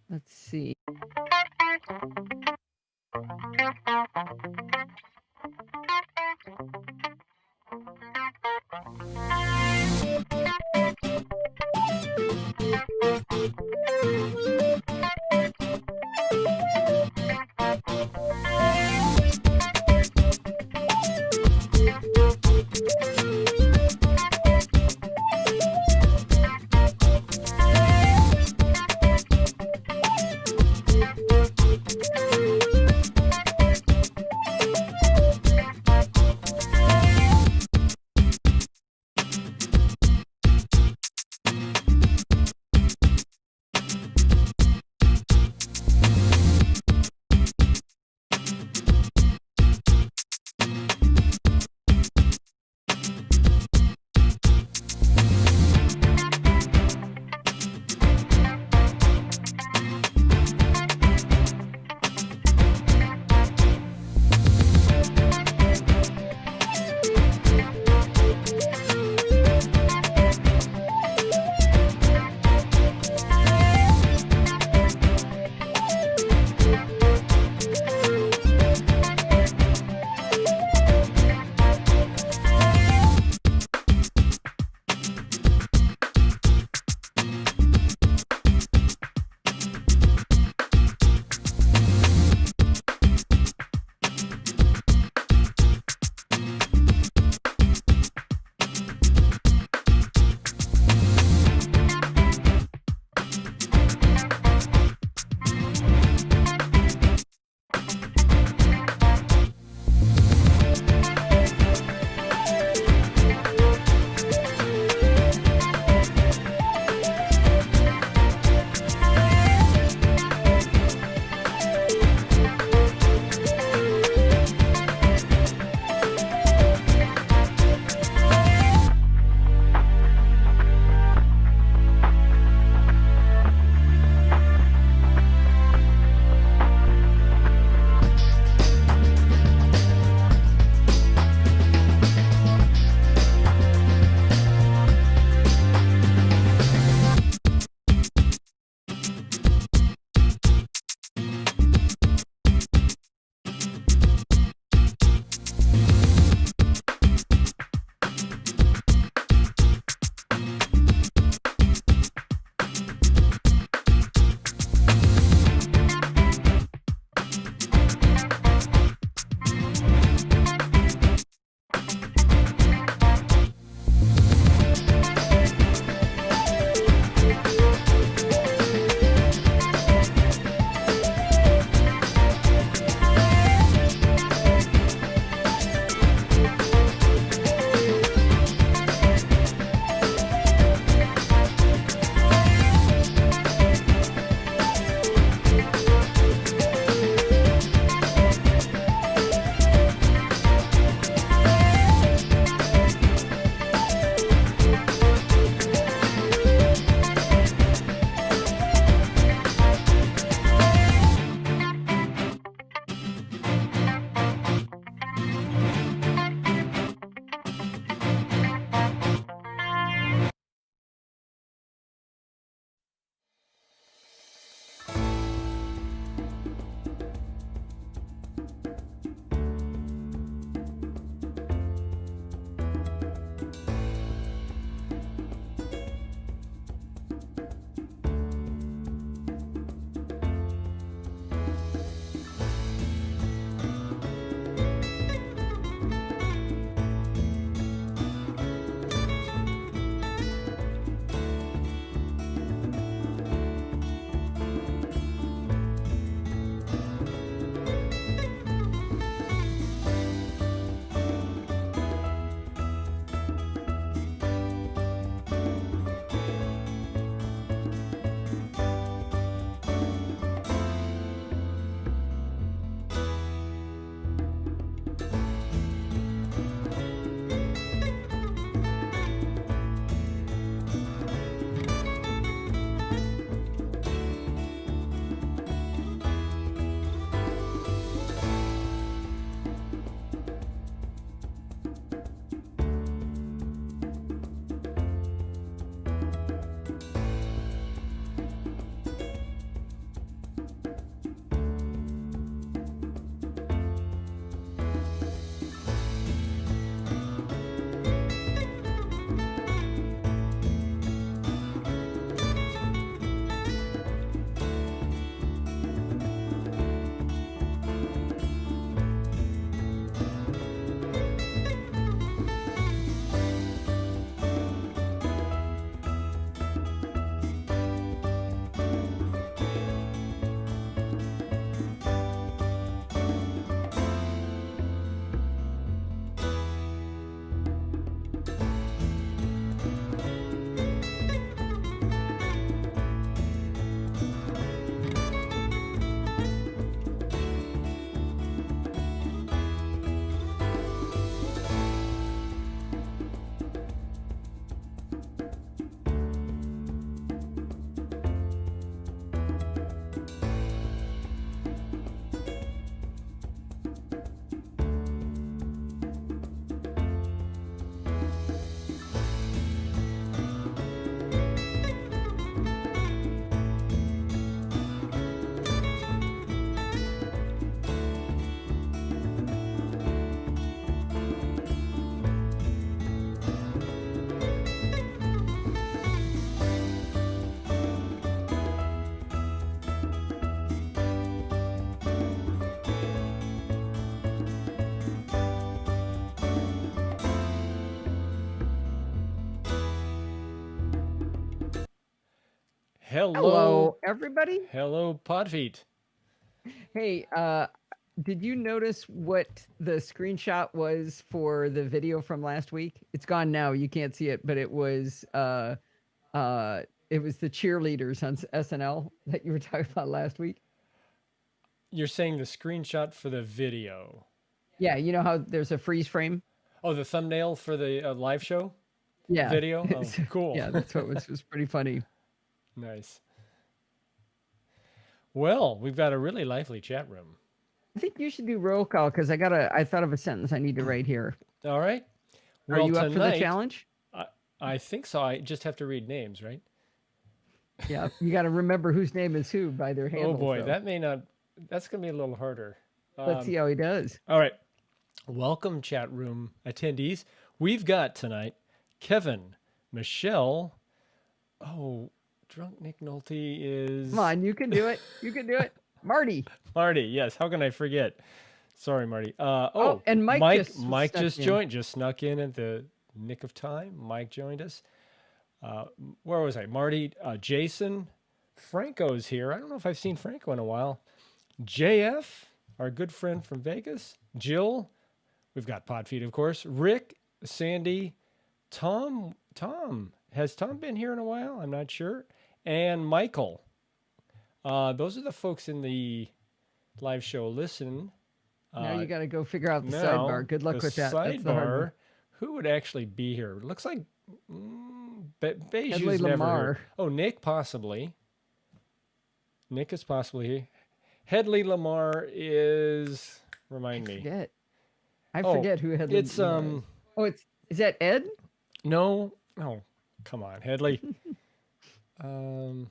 Let's see. Hello, Hello, everybody. hello, Podfeet. Hey, did you notice what the screenshot was for the video from last week? It's gone now. You can't see it, but it was the cheerleaders on SNL that you were talking about last week. You're saying the screenshot for the video. Yeah, you know how there's a freeze frame? Oh, the thumbnail for the live show Yeah. video? Oh, cool. Yeah, that's what was pretty funny. Nice. Well, we've got a really lively chat room. I think you should do roll call because I thought of a sentence I need to write here. All right. Are Well, you up for the tonight, challenge? I, I think so. I just have to read names, right? Yeah, you got to remember whose name is who by their Oh handles, boy, though. that may not, that's going to be a little harder. Let's see how he does. All right. Welcome, chat room attendees. We've got tonight Kevin, Michelle. Oh, drunk Nick Nolte Come is on, you can do it. You can do it. Marty. Marty. Yes, how can I forget? Sorry, Marty. Oh, and Mike just Mike snuck just in. joined, just snuck in at the nick of time. Mike joined us. Where was I? Marty, Jason, Franco's here. I don't know if I've seen Franco in a while. JF, our good friend from Vegas. Jill, we've got Podfeed, of course. Rick, Sandy, Tom. Has Tom been here in a while? I'm not sure. And Michael. Those are the folks in the live show. Listen, Now you uh, got to go figure out the now sidebar. Good the luck with that. That's the hard one. sidebar. Who would actually be here? Looks like Headley Beiju's never here. Lamar. Oh, Nick possibly. Nick is possibly here. Headley Lamar is. I Remind me. forget. I Oh, forget who Headley it's Lamar is. Oh, is that Ed? no. Oh, come on, Headley. Um,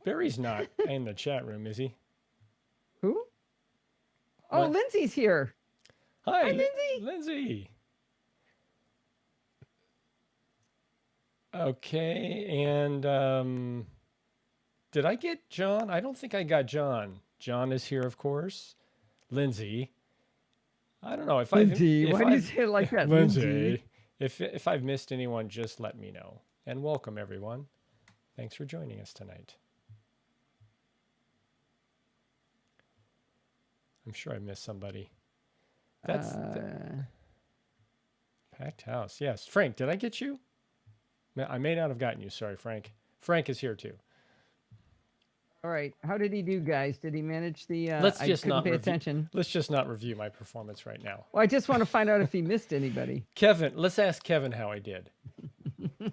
Barry's not in the chat room, is he? Who? Oh, What? Lindsay's here. Hi, Hi, Lindsay. Lindsay. Okay, and did I get John? I don't think I got John. John is here, of course. Lindsay. I don't know Lindsay. if Why do you I've say it like that? Lindsay. Lindsay. If I've missed anyone, just let me know. And welcome everyone. Thanks for joining us tonight. I'm sure I missed somebody. That's the packed house. Yes, Frank. Did I get you? I may not have gotten you. Sorry, Frank. Frank is here too. All right. How did he do, guys? Did he manage the? Let's I just couldn't not pay review. attention. Let's just not review my performance right now. Well, I just want to find out if he missed anybody. Kevin, let's ask Kevin how I did.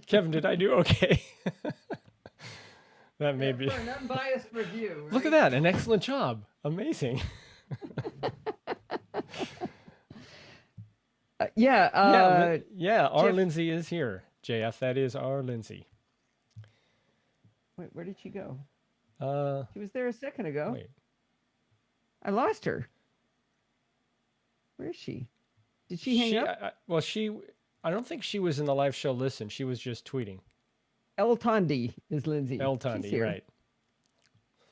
Kevin, did I do okay? That may be. For an unbiased review. Look at that. An excellent job. Amazing. Yeah. Yeah. Our Jeff- Lindsay is here. JF, that is our Lindsay. Wait, where did she go? Uh, She was there a second ago. wait. I lost her. Where is she? Did she hang up? Well, I don't think she was in the live show. Listen, she was just tweeting. El Tondi is Lindsay. El She's Tondi, here. right?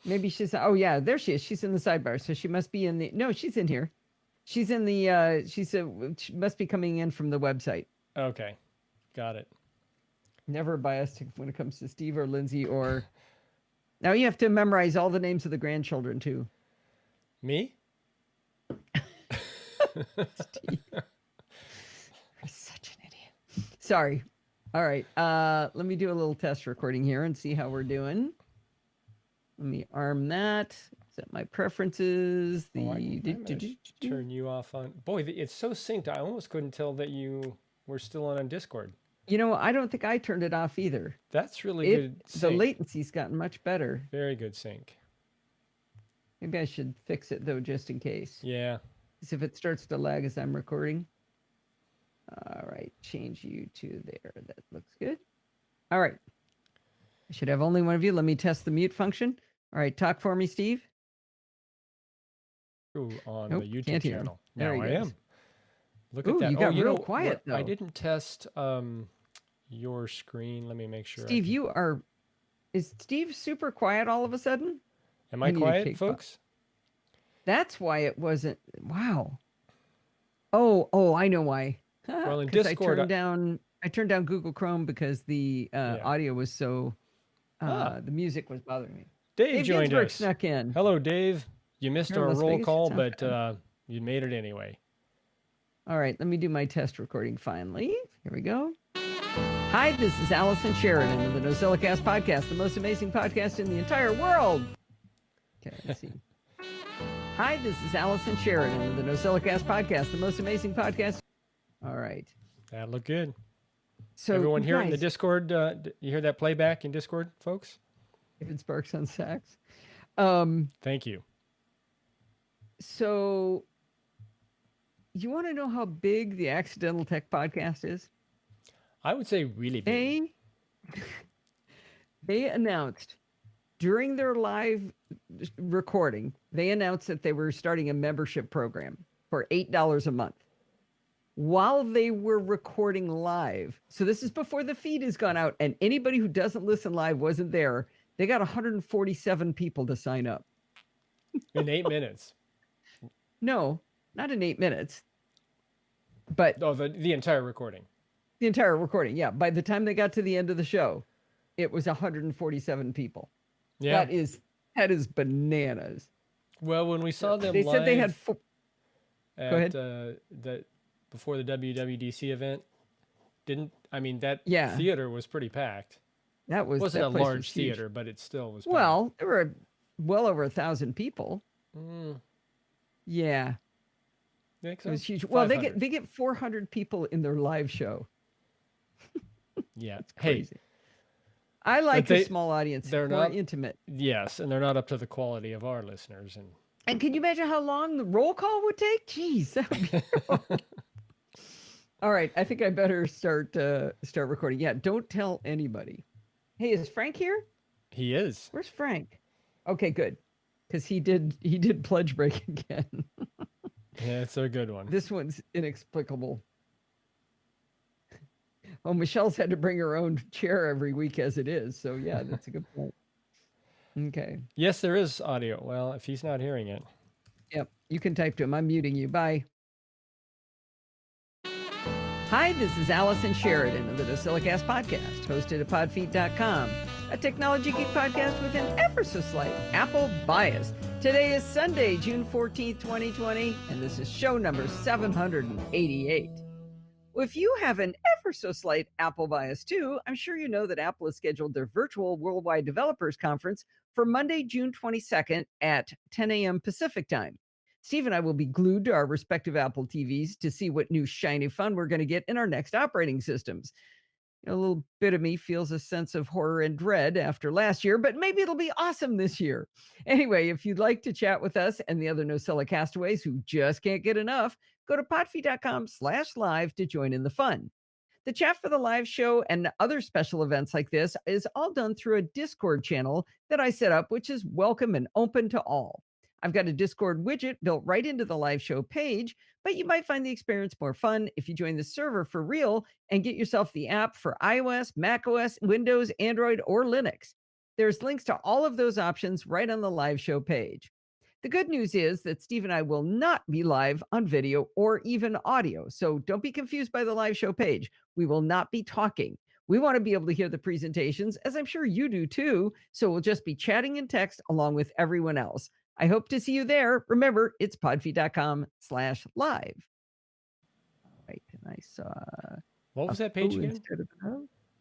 Maybe she's. Oh yeah, there she is. She's in the sidebar, so she must be in the. No, she's in here. She's in the. She must be coming in from the website. Okay, got it. Never biased when it comes to Steve or Lindsay or. Now you have to memorize all the names of the grandchildren too. Me? Steve. You're such an idiot. Sorry. All right. Let me do a little test recording here and see how we're doing. Let me arm that. Set my preferences. I might turn you off on. Boy, it's so synced. I almost couldn't tell that you were still on Discord. You know, I don't think I turned it off either. That's really good. The Sync. latency's gotten much better. Very good sync. Maybe I should fix it though, just in case. Yeah. Because if it starts to lag as I'm recording. All right, change you to there. That looks good. All right. I should have only one of you. Let me test the mute function. All right, talk for me, Steve. On Nope, the YouTube can't hear him. channel. There Now he I goes. am. Look Ooh, at that. you got real know quiet, what? I though. didn't test your screen. Let me make sure. Steve, you are. Is Steve super quiet all of a sudden? Am I I need a quiet, cake pop. folks? That's why it wasn't. Wow. Oh, I know why. Well, in 'Cause Discord, I turned down Google Chrome because the audio was so The music was bothering me. Dave Dave joined Ginsburg us. snuck in. Hello, Dave. You missed Here in our Las roll Vegas, call, it's not but bad. you made it anyway. All right, let me do my test recording finally. Here we go. Hi, this is Allison Sheridan of the NosillaCast podcast, the most amazing podcast in the entire world. Okay, let's see. Hi, this is Allison Sheridan of the NosillaCast podcast, the most amazing podcast. All right. That looked good. So Everyone you hear it in the guys, Discord? You hear that playback in Discord, folks? David Sparks on sax. Thank you. So you want to know how big the Accidental Tech podcast is? I would say really big. They announced during their live recording, they announced that they were starting a membership program for $8 a month. While they were recording live, so this is before the feed has gone out, and anybody who doesn't listen live wasn't there, they got 147 people to sign up. In 8 minutes. No, not in 8 minutes. But the entire recording. The entire recording, yeah. By the time they got to the end of the show, it was 147 people. Yeah. That is bananas. Well, when we saw them they live said they had Go ahead. Before the WWDC event, that Yeah. theater was pretty packed. That wasn't a place large was huge. theater, but it still was packed. Well, there were well over 1,000 people. Yeah. Think so? It was huge. Well, they 500. get 400 people in their live show. Yeah. It's crazy. I like a small audience. They're more not intimate. Yes, and they're not up to the quality of our listeners. And can you imagine how long the roll call would take? Jeez, that would be All right, I think I better start recording. Yeah, don't tell anybody. Hey, is Frank here? He is. Where's Frank? Okay, good. Because he did pledge break again. Yeah, it's a good one. This one's inexplicable. Oh, Michelle's had to bring her own chair every week as it is. So yeah, that's a good point. Okay. Yes, there is audio. Well, if he's not hearing it. Yep. You can type to him. I'm muting you. Bye. Hi, this is Allison Sheridan of the NosillaCast podcast, hosted at podfeet.com, a technology geek podcast with an ever so slight Apple bias. Today is Sunday, June 14th, 2020, and this is show number 788. Well, if you have an ever so slight Apple bias too, I'm sure you know that Apple has scheduled their virtual Worldwide Developers Conference for Monday, June 22nd at 10 a.m. Pacific time. Steve and I will be glued to our respective Apple TVs to see what new shiny fun we're going to get in our next operating systems. A little bit of me feels a sense of horror and dread after last year, but maybe it'll be awesome this year. Anyway, if you'd like to chat with us and the other Nosilla castaways who just can't get enough, go to podfeet.com/live to join in the fun. The chat for the live show and other special events like this is all done through a Discord channel that I set up, which is welcome and open to all. I've got a Discord widget built right into the live show page, but you might find the experience more fun if you join the server for real and get yourself the app for iOS, macOS, Windows, Android, or Linux. There's links to all of those options right on the live show page. The good news is that Steve and I will not be live on video or even audio, so don't be confused by the live show page. We will not be talking. We want to be able to hear the presentations, as I'm sure you do too, so we'll just be chatting in text along with everyone else. I hope to see you there. Remember, it's podfeet.com/live. Right, and I saw. What was that page again?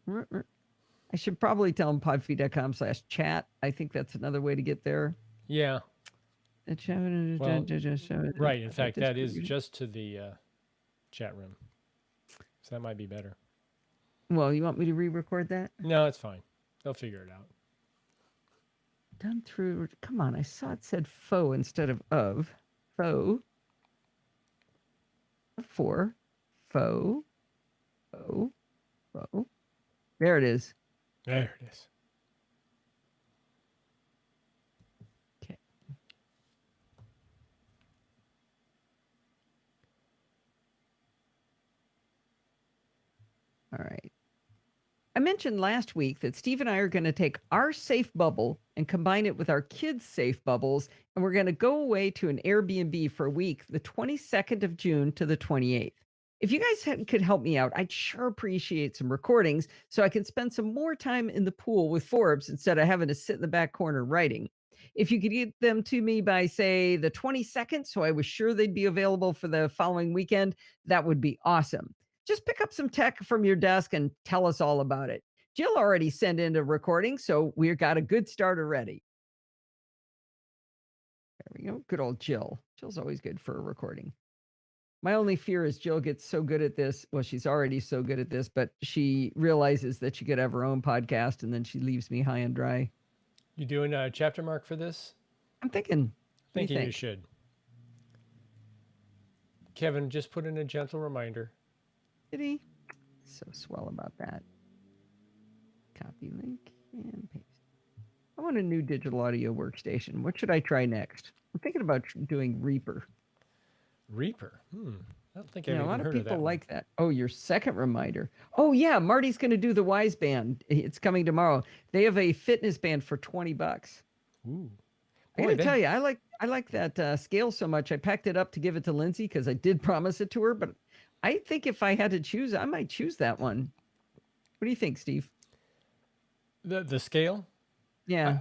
I should probably tell them podfeet.com/chat. I think that's another way to get there. Yeah. Well, right. In fact, that is just to the chat room. So that might be better. Well, you want me to re-record that? No, it's fine. They'll figure it out. Done through. Come on, I saw it said faux instead of. Faux. For. Faux. Faux. Faux. There it is. There it is. Okay. All right. I mentioned last week that Steve and I are going to take our safe bubble and combine it with our kids' safe bubbles, and we're going to go away to an Airbnb for a week, the 22nd of June to the 28th. If you guys could help me out, I'd sure appreciate some recordings so I can spend some more time in the pool with Forbes instead of having to sit in the back corner writing. If you could get them to me by, say, the 22nd, so I was sure they'd be available for the following weekend, that would be awesome. Just pick up some tech from your desk and tell us all about it. Jill already sent in a recording, so we've got a good start already. There we go. Good old Jill. Jill's always good for a recording. My only fear is Jill gets so good at this. Well, she's already so good at this, but she realizes that she could have her own podcast and then she leaves me high and dry. You doing a chapter mark for this? I'm thinking. Thinking you should. Kevin just put in a gentle reminder. Did he? So swell about that. Copy link and paste. I want a new digital audio workstation. What should I try next? I'm thinking about doing Reaper. Reaper? I don't think I've even a lot of heard people of that like that. Oh, your second reminder. Oh yeah, Marty's going to do the Wise Band. It's coming tomorrow. They have a fitness band for $20. Ooh. I gotta tell you, I like that scale so much. I packed it up to give it to Lindsay because I did promise it to her. But I think if I had to choose, I might choose that one. What do you think, Steve? The scale? Yeah,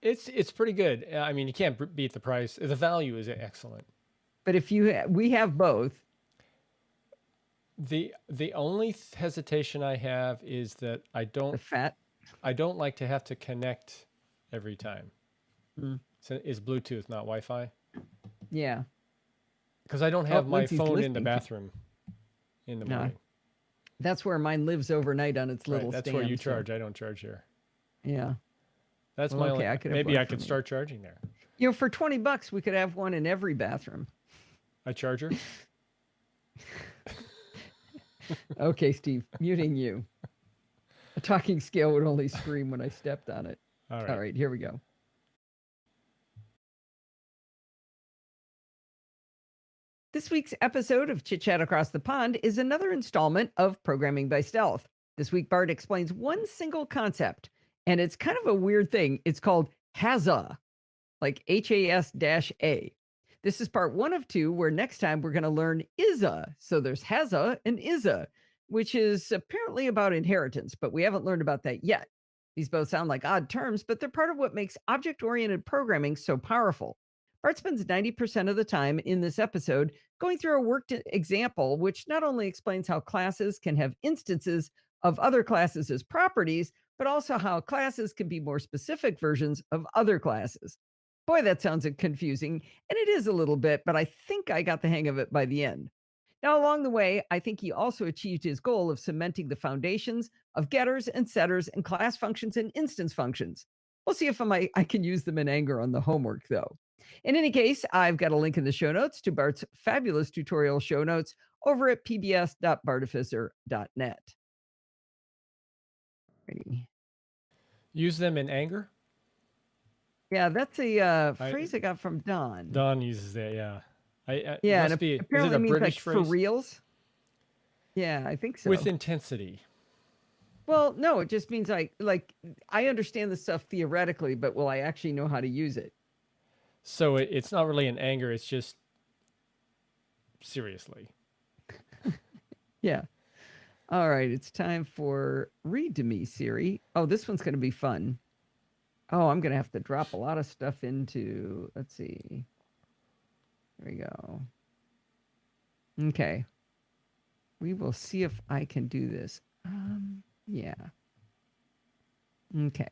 it's pretty good. I mean, you can't beat the price. The value is excellent. but if we have both. The only hesitation I have is that I don't like to have to connect every time. So it's Bluetooth, not Wi-Fi. Yeah. Because I don't have my Lindsay's phone in the listening. bathroom in the morning. That's where mine lives overnight on its little That's stand. where you charge. I don't charge here. Yeah. That's my only. Maybe I could me. start charging there. For $20, we could have one in every bathroom. A charger? Okay, Steve, muting you. A talking scale would only scream when I stepped on it. All right, here we go. This week's episode of Chit Chat Across the Pond is another installment of Programming by Stealth. This week, Bart explains one single concept, and it's kind of a weird thing. It's called HAS-A, like HAS-A. This is part 1 of 2, where next time we're going to learn ISA. So there's HAS-A and ISA, which is apparently about inheritance, but we haven't learned about that yet. These both sound like odd terms, but they're part of what makes object-oriented programming so powerful. Bart spends 90% of the time in this episode going through a worked example, which not only explains how classes can have instances of other classes as properties, but also how classes can be more specific versions of other classes. Boy, that sounds confusing, and it is a little bit, but I think I got the hang of it by the end. Now, along the way, I think he also achieved his goal of cementing the foundations of getters and setters and class functions and instance functions. We'll see if I can use them in anger on the homework, though. In any case, I've got a link in the show notes to Bart's fabulous tutorial show notes over at pbs.bartificer.net. Ready. Use them in anger? Yeah, that's a phrase I got from Don. Don uses that, yeah. Yeah, must be, apparently is it a means British like phrase? for reals. Yeah, I think so. With intensity. Well, no, it just means like I understand the stuff theoretically, but will I actually know how to use it? So it's not really an anger, it's just seriously. Yeah. All right, it's time for Read to Me, Siri. Oh, this one's going to be fun. Oh, I'm going to have to drop a lot of stuff into, let's see. There we go. Okay. We will see if I can do this. Yeah. Okay.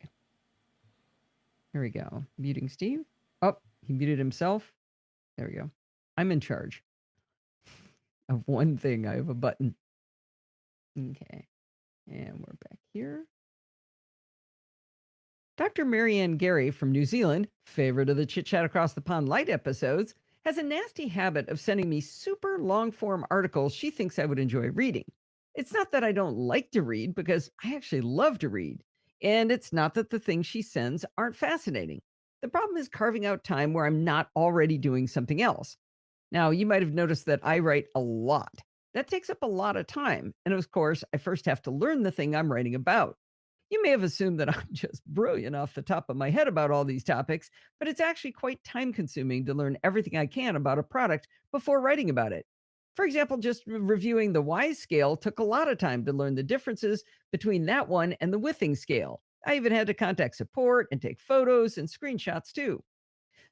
Here we go. Muting Steve. Oh, he muted himself. There we go. I'm in charge of one thing. I have a button. Okay. And we're back here. Dr. Marianne Gary from New Zealand, favorite of the Chit Chat Across the Pond Light episodes, has a nasty habit of sending me super long-form articles she thinks I would enjoy reading. It's not that I don't like to read, because I actually love to read. And it's not that the things she sends aren't fascinating. The problem is carving out time where I'm not already doing something else. Now, you might have noticed that I write a lot. That takes up a lot of time. And of course, I first have to learn the thing I'm writing about. You may have assumed that I'm just brilliant off the top of my head about all these topics, but it's actually quite time consuming to learn everything I can about a product before writing about it. For example, just reviewing the Wise scale took a lot of time to learn the differences between that one and the Withing scale. I even had to contact support and take photos and screenshots too.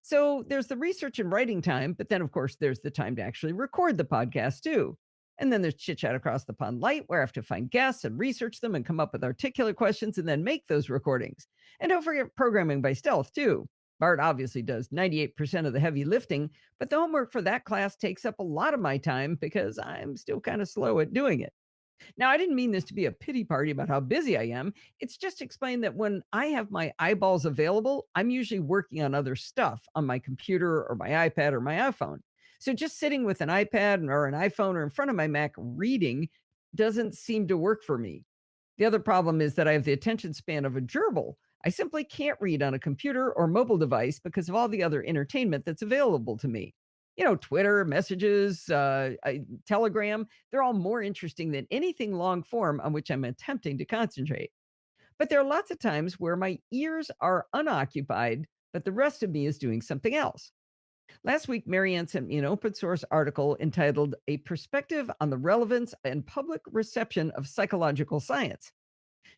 So there's the research and writing time, but then, of course, there's the time to actually record the podcast too. And then there's chit chat across the pond light, where I have to find guests and research them and come up with articulate questions and then make those recordings. And don't forget programming by stealth too. Bart obviously does 98% of the heavy lifting, but the homework for that class takes up a lot of my time because I'm still kind of slow at doing it. Now, I didn't mean this to be a pity party about how busy I am. It's just to explain that when I have my eyeballs available, I'm usually working on other stuff on my computer or my iPad or my iPhone. So just sitting with an iPad or an iPhone or in front of my Mac reading doesn't seem to work for me. The other problem is that I have the attention span of a gerbil. I simply can't read on a computer or mobile device because of all the other entertainment that's available to me. Twitter, messages, Telegram, they're all more interesting than anything long form on which I'm attempting to concentrate. But there are lots of times where my ears are unoccupied, but the rest of me is doing something else. Last week, Marianne sent me an open source article entitled A Perspective on the Relevance and Public Reception of Psychological Science.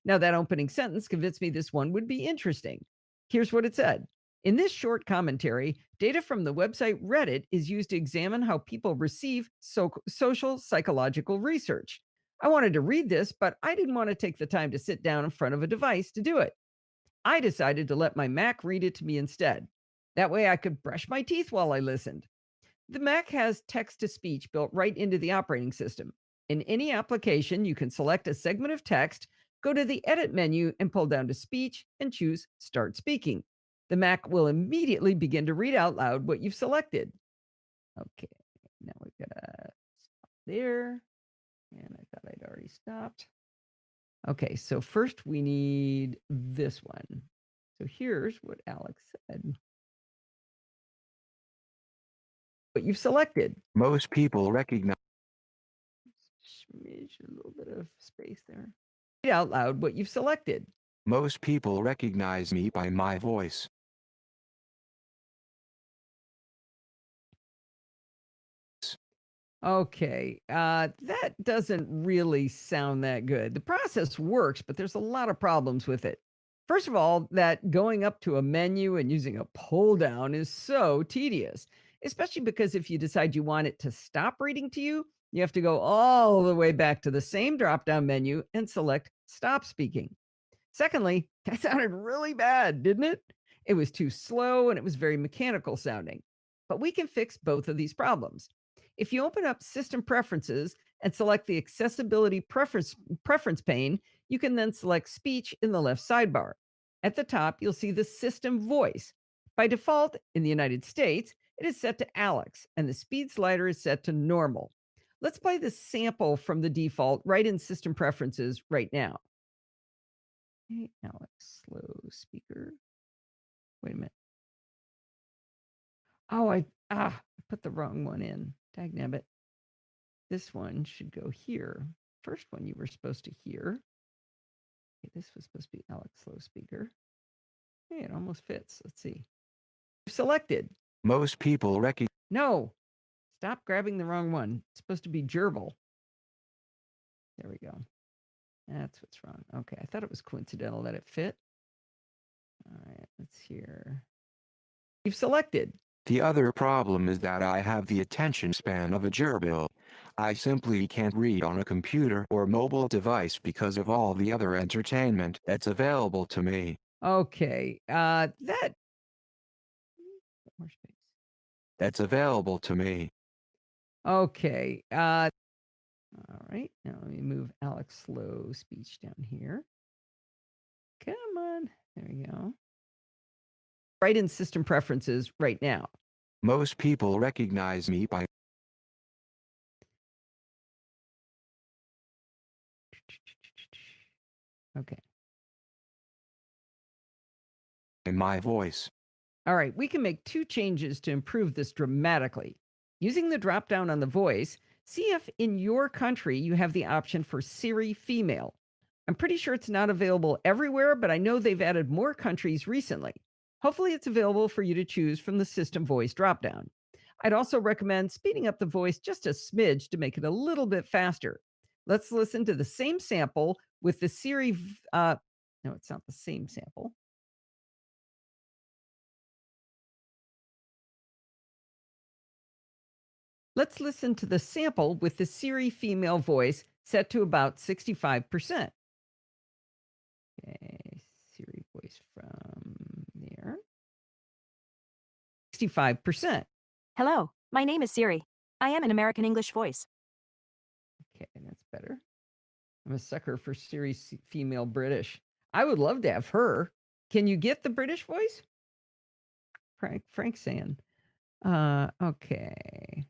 Now, that opening sentence convinced me this one would be interesting. Here's what it said. In this short commentary, data from the website Reddit is used to examine how people receive social psychological research. I wanted to read this, but I didn't want to take the time to sit down in front of a device to do it. I decided to let my Mac read it to me instead. That way I could brush my teeth while I listened. The Mac has text to speech built right into the operating system. In any application, you can select a segment of text, go to the Edit menu, and pull down to Speech and choose Start Speaking. The Mac will immediately begin to read out loud what you've selected. Okay, now we've got to stop there. And I thought I'd already stopped. Okay, so first we need this one. So here's what Alex said. What you've selected. Most people recognize. Smidge, a little bit of space there. Read out loud what you've selected. Most people recognize me by my voice. Okay, that doesn't really sound that good. The process works, but there's a lot of problems with it. First of all, that going up to a menu and using a pull down is so tedious, especially because if you decide you want it to stop reading to you, you have to go all the way back to the same drop down menu and select stop speaking. Secondly, that sounded really bad, didn't it? It was too slow and it was very mechanical sounding. But we can fix both of these problems. If you open up System Preferences and select the Accessibility preference pane, you can then select Speech in the left sidebar. At the top, you'll see the System Voice. By default, in the United States, it is set to Alex, and the speed slider is set to normal. Let's play the sample from the default right in System Preferences right now. Hey, Alex, slow speaker. Wait a minute. Oh, I put the wrong one in. Dagnabbit. This one should go here. First one you were supposed to hear. Okay, this was supposed to be Alex slow speaker. Hey, it almost fits. Let's see. Selected. Most people recognize. No. Stop grabbing the wrong one. It's supposed to be gerbil. There we go. That's what's wrong. Okay, I thought it was coincidental that it fit. All right, let's hear. You've selected. The other problem is that I have the attention span of a gerbil. I simply can't read on a computer or mobile device because of all the other entertainment that's available to me. Okay, that. More space. That's available to me. Okay, all right, now let me move Alex slow speech down here. Come on, there we go. Right in System Preferences right now. Most people recognize me by. Okay. My voice. All right, we can make two changes to improve this dramatically. Using the drop down on the voice, see if in your country you have the option for Siri female. I'm pretty sure it's not available everywhere, but I know they've added more countries recently. Hopefully it's available for you to choose from the system voice dropdown. I'd also recommend speeding up the voice just a smidge to make it a little bit faster. Let's listen to the same sample with the Siri. No, it's not the same sample. Let's listen to the sample with the Siri female voice set to about 65%. Okay, Siri voice from there. 65%. Hello, my name is Siri. I am an American English voice. Okay, that's better. I'm a sucker for Siri female British. I would love to have her. Can you get the British voice? Frank saying. Okay.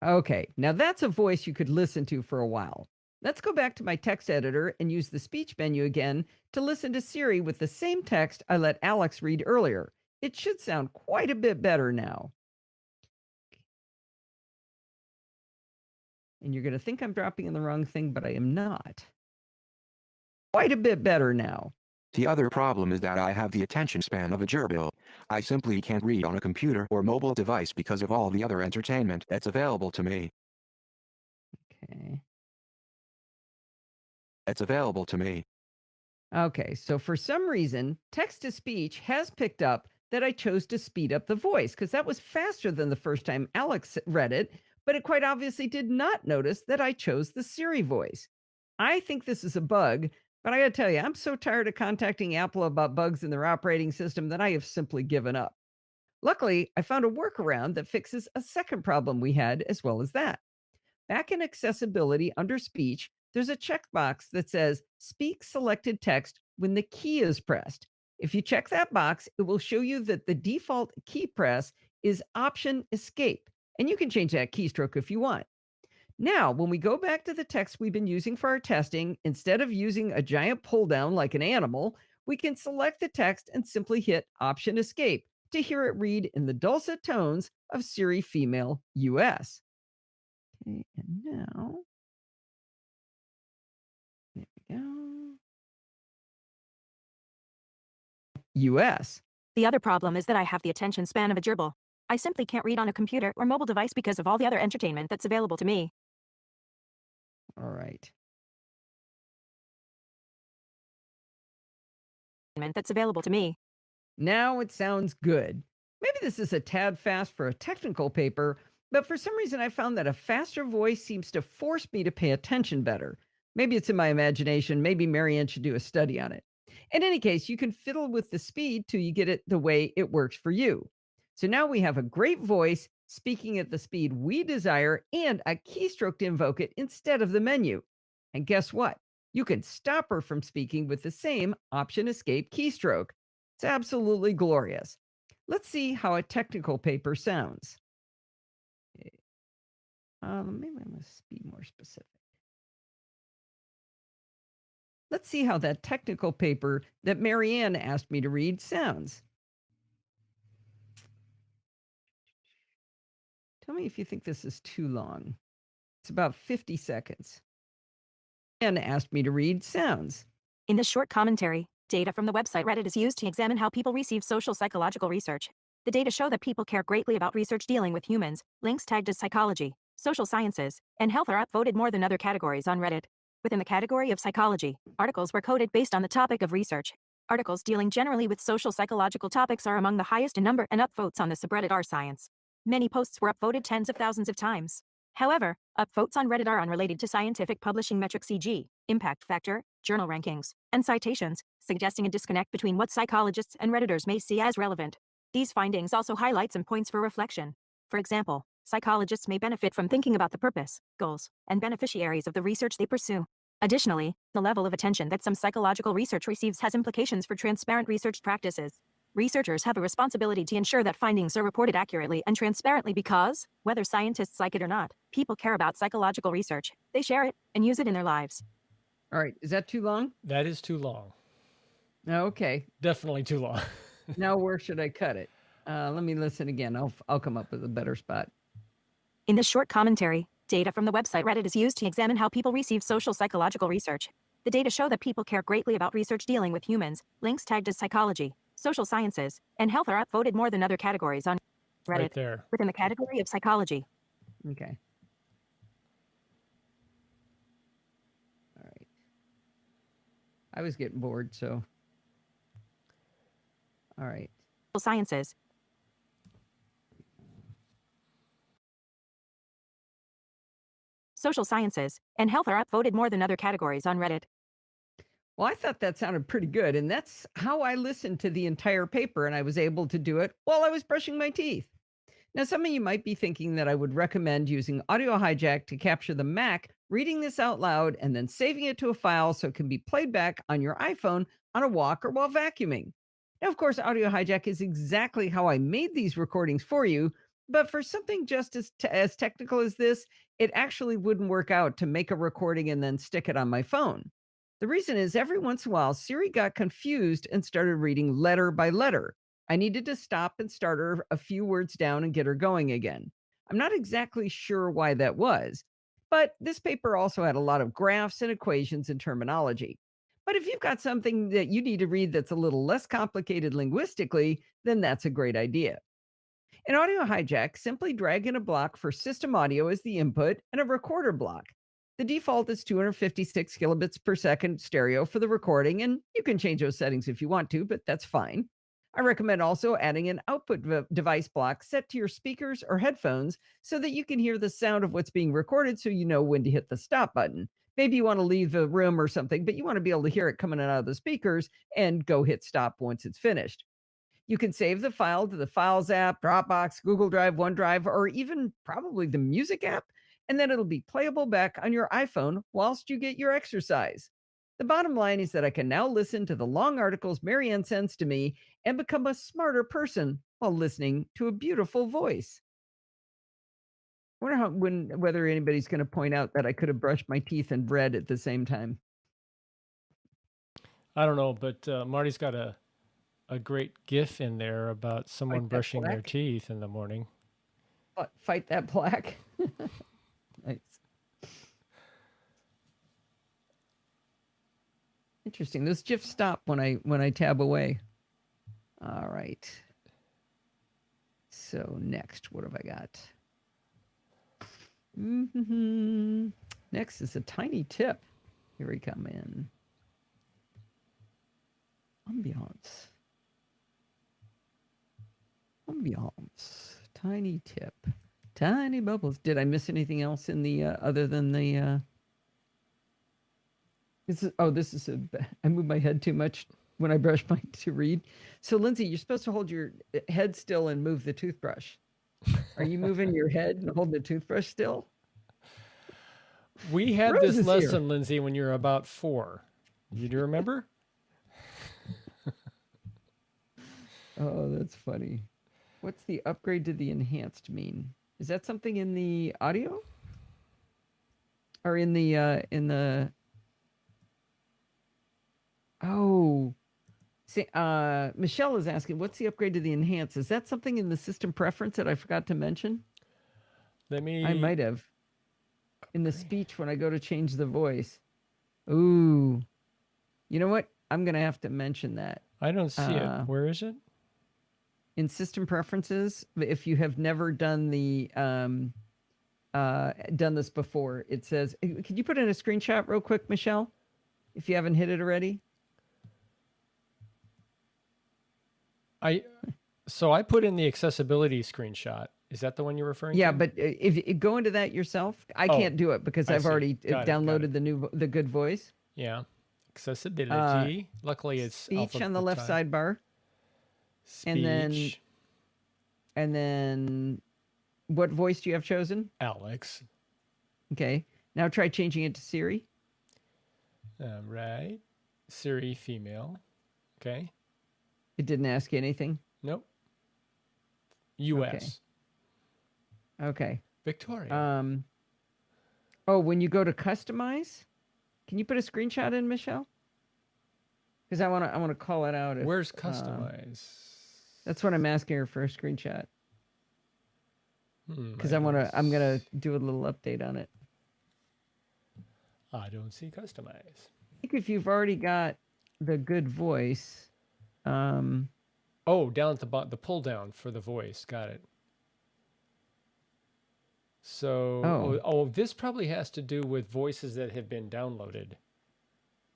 Okay, now that's a voice you could listen to for a while. Let's go back to my text editor and use the speech menu again to listen to Siri with the same text I let Alex read earlier. It should sound quite a bit better now. And you're going to think I'm dropping in the wrong thing, but I am not. Quite a bit better now. The other problem is that I have the attention span of a gerbil. I simply can't read on a computer or mobile device because of all the other entertainment that's available to me. Okay. That's available to me. Okay, so for some reason, text-to-speech has picked up that I chose to speed up the voice because that was faster than the first time Alex read it, but it quite obviously did not notice that I chose the Siri voice. I think this is a bug, but I gotta tell you, I'm so tired of contacting Apple about bugs in their operating system that I have simply given up. Luckily, I found a workaround that fixes a second problem we had as well as that. Back in accessibility under speech, there's a checkbox that says speak selected text when the key is pressed. If you check that box, it will show you that the default key press is Option Escape, and you can change that keystroke if you want. Now, when we go back to the text we've been using for our testing, instead of using a giant pull down like an animal, we can select the text and simply hit Option Escape to hear it read in the dulcet tones of Siri Female US. Okay, and now, there we go. US. The other problem is that I have the attention span of a gerbil. I simply can't read on a computer or mobile device because of all the other entertainment that's available to me. All right. That's available to me. Now it sounds good. Maybe this is a tad fast for a technical paper, but for some reason I found that a faster voice seems to force me to pay attention better. Maybe it's in my imagination. Maybe Marianne should do a study on it. In any case, you can fiddle with the speed till you get it the way it works for you. So now we have a great voice speaking at the speed we desire and a keystroke to invoke it instead of the menu. And guess what? You can stop her from speaking with the same Option Escape keystroke. It's absolutely glorious. Let's see how a technical paper sounds. Okay. Maybe I must be more specific. Let's see how that technical paper that Marianne asked me to read sounds. Tell me if you think this is too long. It's about 50 seconds. Marianne asked me to read sounds. In this short commentary, data from the website Reddit is used to examine how people receive social psychological research. The data show that people care greatly about research dealing with humans. Links tagged as psychology, social sciences, and health are upvoted more than other categories on Reddit. Within the category of psychology, articles were coded based on the topic of research. Articles dealing generally with social psychological topics are among the highest in number and upvotes on the subreddit r science. Many posts were upvoted tens of thousands of times. However, upvotes on Reddit are unrelated to scientific publishing metrics, e.g., impact factor, journal rankings, and citations, suggesting a disconnect between what psychologists and Redditors may see as relevant. These findings also highlight some points for reflection. For example, psychologists may benefit from thinking about the purpose, goals, and beneficiaries of the research they pursue. Additionally, the level of attention that some psychological research receives has implications for transparent research practices. Researchers have a responsibility to ensure that findings are reported accurately and transparently because, whether scientists like it or not, people care about psychological research. They share it and use it in their lives. All right, is that too long? That is too long. Okay. Definitely too long. Now where should I cut it? Let me listen again. I'll come up with a better spot. In this short commentary, data from the website Reddit is used to examine how people receive social psychological research. The data show that people care greatly about research dealing with humans. Links tagged as psychology, social sciences, and health are upvoted more than other categories on Reddit Right there. within the category of psychology. Okay. All right. I was getting bored, so. All right. Social sciences. Social sciences and health are upvoted more than other categories on Reddit. Well, I thought that sounded pretty good. And that's how I listened to the entire paper. And I was able to do it while I was brushing my teeth. Now, some of you might be thinking that I would recommend using Audio Hijack to capture the Mac, reading this out loud, and then saving it to a file so it can be played back on your iPhone on a walk or while vacuuming. Now, of course, Audio Hijack is exactly how I made these recordings for you, but for something just as technical as this, it actually wouldn't work out to make a recording and then stick it on my phone. The reason is every once in a while, Siri got confused and started reading letter by letter. I needed to stop and start her a few words down and get her going again. I'm not exactly sure why that was, but this paper also had a lot of graphs and equations and terminology. But if you've got something that you need to read that's a little less complicated linguistically, then that's a great idea. In Audio Hijack, simply drag in a block for system audio as the input and a recorder block. The default is 256 kilobits per second stereo for the recording, and you can change those settings if you want to, but that's fine. I recommend also adding an output device block set to your speakers or headphones so that you can hear the sound of what's being recorded so you know when to hit the stop button. Maybe you want to leave the room or something, but you want to be able to hear it coming out of the speakers and go hit stop once it's finished. You can save the file to the Files app, Dropbox, Google Drive, OneDrive, or even probably the Music app, and then it'll be playable back on your iPhone whilst you get your exercise. The bottom line is that I can now listen to the long articles Marianne sends to me and become a smarter person while listening to a beautiful voice. I wonder whether anybody's going to point out that I could have brushed my teeth and read at the same time. I don't know, but Marty's got a great GIF in there about someone that brushing their black? teeth in the morning. Fight that plaque. Nice. Interesting. Those GIFs stop when I tab away. All right. So next, what have I got? Next is a tiny tip. Here we come in. Ambiance. Tiny tip. Tiny bubbles. Did I miss anything else in the other than the? I move my head too much when I brush my to read. So Lindsay, you're supposed to hold your head still and move the toothbrush. Are you moving your head and holding the toothbrush still? We had Rose this is lesson, here. Lindsay, when you were about 4. Do you remember? Oh, that's funny. What's the upgrade to the enhanced mean? Is that something in the audio? Or in the Oh, see, Michelle is asking, what's the upgrade to the enhance? Is that something in the system preference that I forgot to mention? Let me. I might have. In the speech when I go to change the voice. Ooh. You know what? I'm going to have to mention that. I don't see it. Where is it? In system preferences, if you have never done the done this before, it says, could you put in a screenshot real quick, Michelle? If you haven't hit it already? So I put in the accessibility screenshot. Is that the one you're referring to? Yeah, but if you go into that yourself, I can't do it because I've already downloaded the good voice. Yeah, accessibility. Luckily, it's speech on the left sidebar. Speech. And then what voice do you have chosen? Alex. Okay. Now try changing it to Siri. Right. Siri female. Okay. It didn't ask you anything? Nope. US. Okay. Victoria. Oh, when you go to customize, can you put a screenshot in, Michelle? Because I want to call it out. Where's customize? That's what I'm asking her for a screenshot. Because I'm gonna do a little update on it. I don't see customize. think if you've already got the good voice, Oh, down at the bottom, the pull down for the voice. Got it. So, oh, this probably has to do with voices that have been downloaded.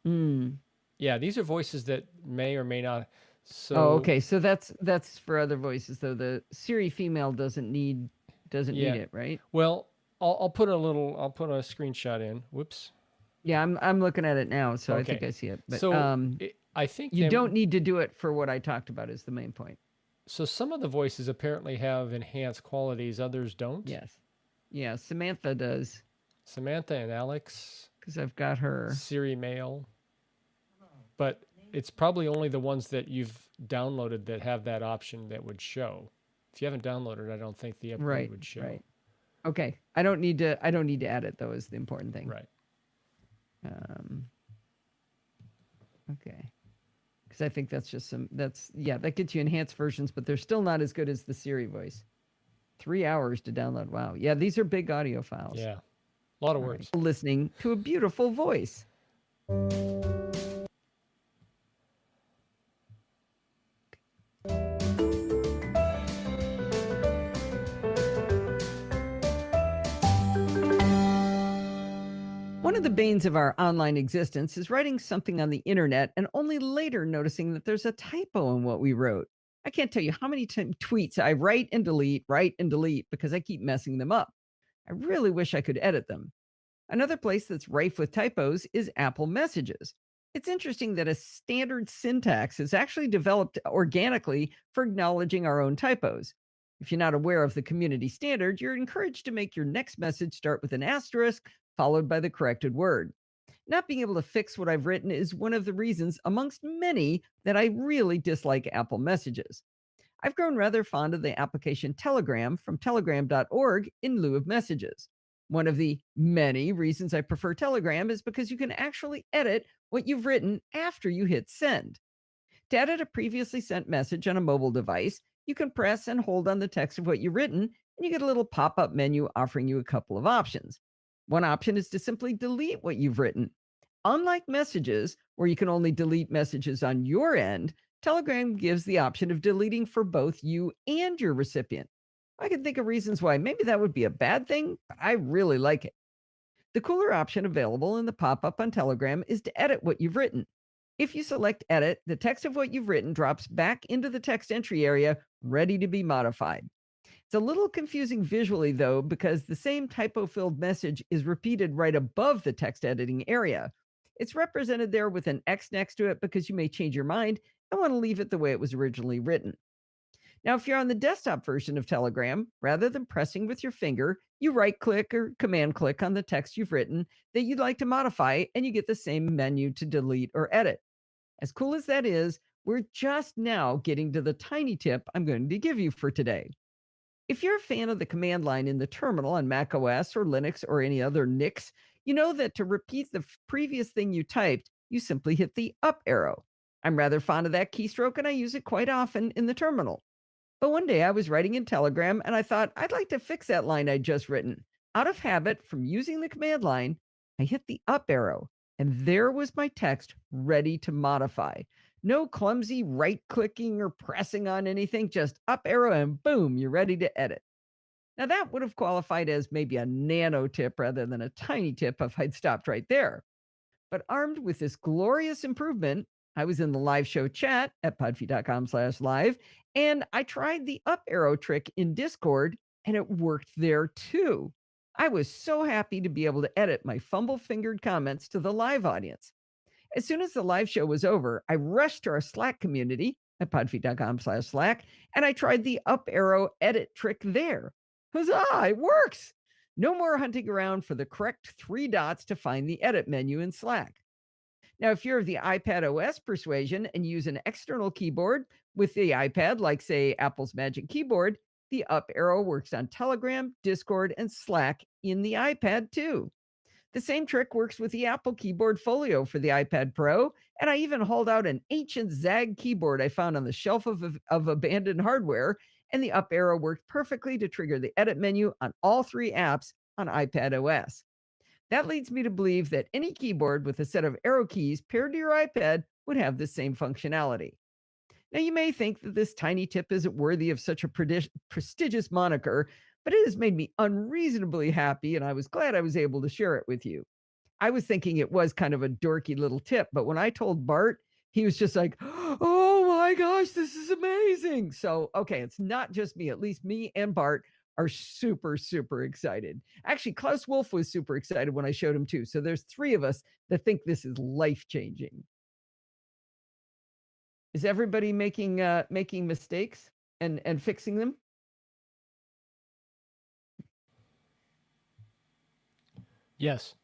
mm. Yeah, these are voices that may or may not. Oh, So, okay. So that's for other voices though. The Siri female doesn't need yeah. it, right? Well, I'll put a screenshot in. Whoops. Yeah, I'm looking at it now, so I think Okay. I see it. But So I think you don't need to do it for what I talked about is the main point. So some of the voices apparently have enhanced qualities, others don't. Yes. Yeah, Samantha does Samantha and Alex, because I've got her. Siri Mail, but it's probably only the ones that you've downloaded that have that option that would show. If you haven't downloaded, I don't think the upgrade Right. would show. Right. Okay. I don't need to add it though is the important thing. Right. Okay. Because I think that's just that gets you enhanced versions, but they're still not as good as the Siri voice. 3 hours to download. Wow. Yeah, these are big audio files. Yeah. A lot of words. Right. Listening to a beautiful voice. One of the banes of our online existence is writing something on the internet and only later noticing that there's a typo in what we wrote. I can't tell you how many tweets I write and delete because I keep messing them up. I really wish I could edit them. Another place that's rife with typos is Apple Messages. It's interesting that a standard syntax is actually developed organically for acknowledging our own typos. If you're not aware of the community standard, you're encouraged to make your next message start with an asterisk followed by the corrected word. Not being able to fix what I've written is one of the reasons, amongst many, that I really dislike Apple Messages. I've grown rather fond of the application Telegram from telegram.org in lieu of messages. One of the many reasons I prefer Telegram is because you can actually edit what you've written after you hit send. To edit a previously sent message on a mobile device, you can press and hold on the text of what you've written, and you get a little pop up menu offering you a couple of options. One option is to simply delete what you've written. Unlike messages, where you can only delete messages on your end, Telegram gives the option of deleting for both you and your recipient. I can think of reasons why maybe that would be a bad thing, but I really like it. The cooler option available in the pop up on Telegram is to edit what you've written. If you select edit, the text of what you've written drops back into the text entry area, ready to be modified. It's a little confusing visually, though, because the same typo filled message is repeated right above the text editing area. It's represented there with an X next to it because you may change your mind and want to leave it the way it was originally written. Now, if you're on the desktop version of Telegram, rather than pressing with your finger, you right click or command click on the text you've written that you'd like to modify, and you get the same menu to delete or edit. As cool as that is, we're just now getting to the tiny tip I'm going to give you for today. If you're a fan of the command line in the terminal on Mac OS or Linux or any other Nix, you know that to repeat the previous thing you typed, you simply hit the up arrow. I'm rather fond of that keystroke and I use it quite often in the terminal. But one day I was writing in Telegram and I thought I'd like to fix that line I'd just written. Out of habit from using the command line, I hit the up arrow and there was my text ready to modify. No clumsy right clicking or pressing on anything, just up arrow and boom, you're ready to edit. Now, that would have qualified as maybe a nano tip rather than a tiny tip if I'd stopped right there. But armed with this glorious improvement, I was in the live show chat at podfeet.com/live, and I tried the up arrow trick in Discord, and it worked there too. I was so happy to be able to edit my fumble fingered comments to the live audience. As soon as the live show was over, I rushed to our Slack community at podfeet.com/Slack, and I tried the up arrow edit trick there. Huzzah, it works! No more hunting around for the correct 3 dots to find the edit menu in Slack. Now, if you're of the iPad OS persuasion and use an external keyboard with the iPad, like, say, Apple's Magic Keyboard, the up arrow works on Telegram, Discord, and Slack in the iPad too. The same trick works with the Apple Keyboard Folio for the iPad Pro, and I even hauled out an ancient Zag keyboard I found on the shelf of abandoned hardware, and the up arrow worked perfectly to trigger the edit menu on all 3 apps on iPad OS. That leads me to believe that any keyboard with a set of arrow keys paired to your iPad would have the same functionality. Now, you may think that this tiny tip isn't worthy of such a prestigious moniker, but it has made me unreasonably happy, and I was glad I was able to share it with you. I was thinking it was kind of a dorky little tip, but when I told Bart, he was just like, "Oh my gosh, this is amazing." So, okay, it's not just me. At least me and Bart are super, super excited. Actually, Klaus Wolf was super excited when I showed him too. So there's three of us that think this is life-changing. Is everybody making mistakes and fixing them? Yes.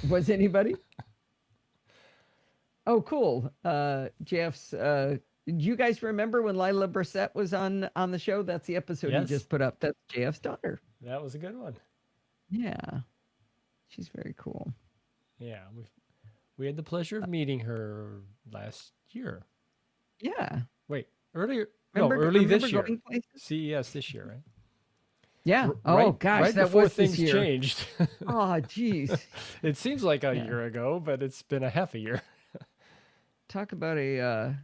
Was anybody? Oh, cool. Jeff's do you guys remember when Lila Brissett was on the show? That's the episode he Yes. just put up. That's JF's daughter. That was a good one. Yeah. She's very cool. Yeah, we had the pleasure of meeting her last year. Yeah. Wait, earlier? Remember, no, early this remember year. going places? CES this year, right? Yeah. Oh right, gosh, right that before was things this year. changed. Oh, geez. It seems like a Yeah. year ago, but it's been a half a year. Talk about a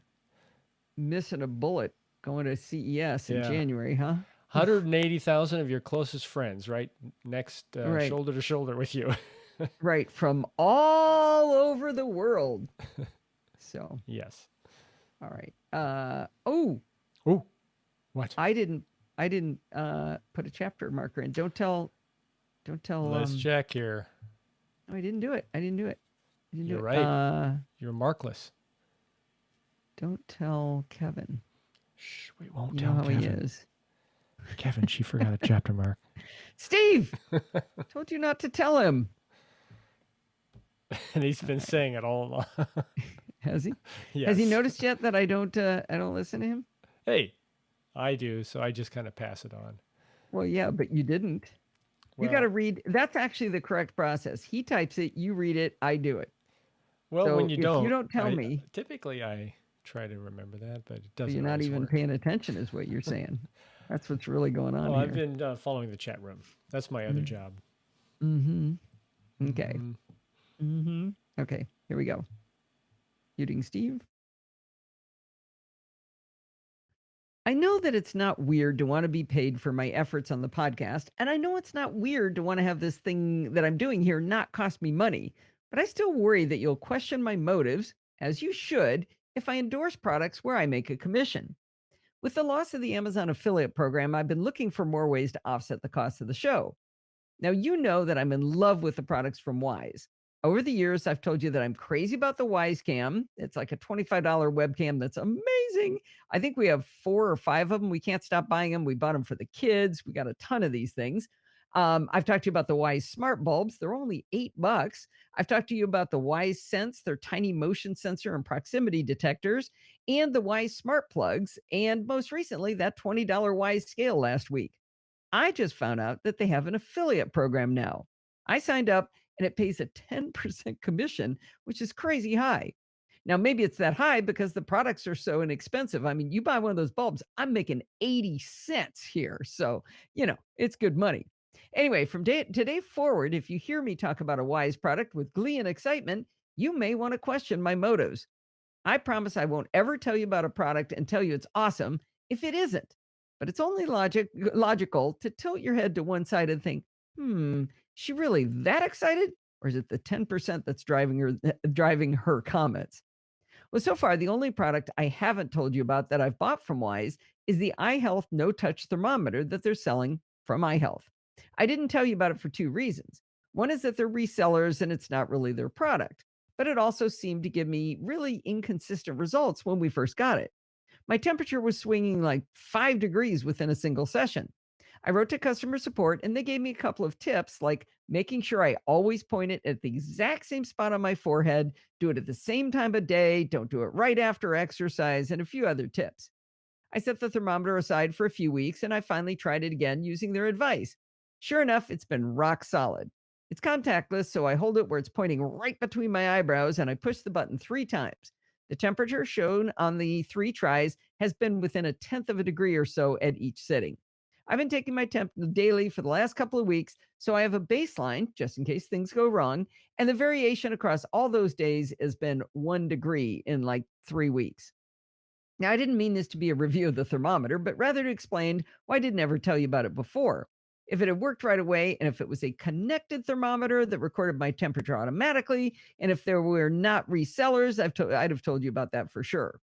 missing a bullet going to CES in Yeah. January, huh? 180,000 of your closest friends, right next Right. shoulder to shoulder with you. Right, from all over the world. So, Yes. all right. Oh, Oh, what? I didn't put a chapter marker in. Don't tell Let's check here. no, I didn't do it. You're right. You're markless. Don't tell Kevin. Shh, we won't You tell know how he Kevin. is. Kevin, she forgot a chapter mark. Steve, told you not to tell him. And he's been saying it all along. Has he? Yes. Has he noticed yet that I don't listen to him? Hey, I do, so I just kind of pass it on. Well, yeah, but you didn't. You got to read. That's actually the correct process. He types it, you read it, I do it. Well, So when you if don't, you don't tell me, typically I try to remember that, but it doesn't. you're not always even work. paying attention, is what you're saying. That's what's really going on Well, here. I've been following the chat room. That's my other job. Mm-hmm. Okay. Mhm. Mm-hmm. Okay. Here we go. Muting Steve. I know that it's not weird to want to be paid for my efforts on the podcast, and I know it's not weird to want to have this thing that I'm doing here not cost me money, but I still worry that you'll question my motives, as you should, if I endorse products where I make a commission. With the loss of the Amazon affiliate program, I've been looking for more ways to offset the cost of the show. Now, you know that I'm in love with the products from Wise. Over the years, I've told you that I'm crazy about the Wise Cam. It's like a $25 webcam that's amazing. I think we have 4 or 5 of them. We can't stop buying them. We bought them for the kids. We got a ton of these things. I've talked to you about the Wise smart bulbs. They're only $8. I've talked to you about the Wise Sense, their tiny motion sensor and proximity detectors, and the Wise smart plugs. And most recently, that $20 Wise scale last week. I just found out that they have an affiliate program now. I signed up and it pays a 10% commission, which is crazy high. Now, maybe it's that high because the products are so inexpensive. I mean, you buy one of those bulbs, I'm making 80 cents here. So, it's good money. Anyway, from today forward, if you hear me talk about a Wise product with glee and excitement, you may want to question my motives. I promise I won't ever tell you about a product and tell you it's awesome if it isn't. But it's only logical to tilt your head to one side and think, she really that excited? Or is it the 10% that's driving her comments? Well, so far, the only product I haven't told you about that I've bought from Wise is the iHealth No Touch thermometer that they're selling from iHealth. I didn't tell you about it for 2 reasons. One is that they're resellers and it's not really their product, but it also seemed to give me really inconsistent results when we first got it. My temperature was swinging like 5 degrees within a single session. I wrote to customer support and they gave me a couple of tips like making sure I always point it at the exact same spot on my forehead, do it at the same time of day, don't do it right after exercise, and a few other tips. I set the thermometer aside for a few weeks and I finally tried it again using their advice. Sure enough, it's been rock solid. It's contactless, so I hold it where it's pointing right between my eyebrows and I push the button 3 times. The temperature shown on the 3 tries has been within a tenth of a degree or so at each sitting. I've been taking my temp daily for the last couple of weeks, so I have a baseline just in case things go wrong. And the variation across all those days has been 1 degree in like 3 weeks. Now, I didn't mean this to be a review of the thermometer, but rather to explain why I didn't ever tell you about it before. If it had worked right away, and if it was a connected thermometer that recorded my temperature automatically, and if there were not resellers, I'd have told you about that for sure.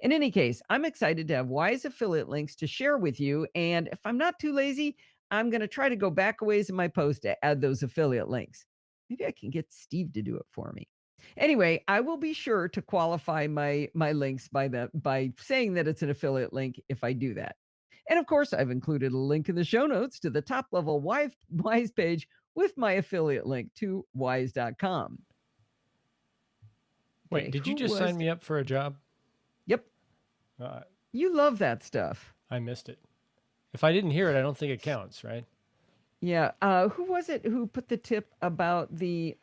In any case, I'm excited to have Wise affiliate links to share with you. And if I'm not too lazy, I'm going to try to go back a ways in my post to add those affiliate links. Maybe I can get Steve to do it for me. Anyway, I will be sure to qualify my links by saying that it's an affiliate link if I do that. And of course, I've included a link in the show notes to the top level Wise page with my affiliate link to wise.com. Wait, Okay, did you who just was sign me up for a job? Yep. Uh, You love that stuff. I missed it. If I didn't hear it, I don't think it counts, right? Yeah. Who was it who put the tip about the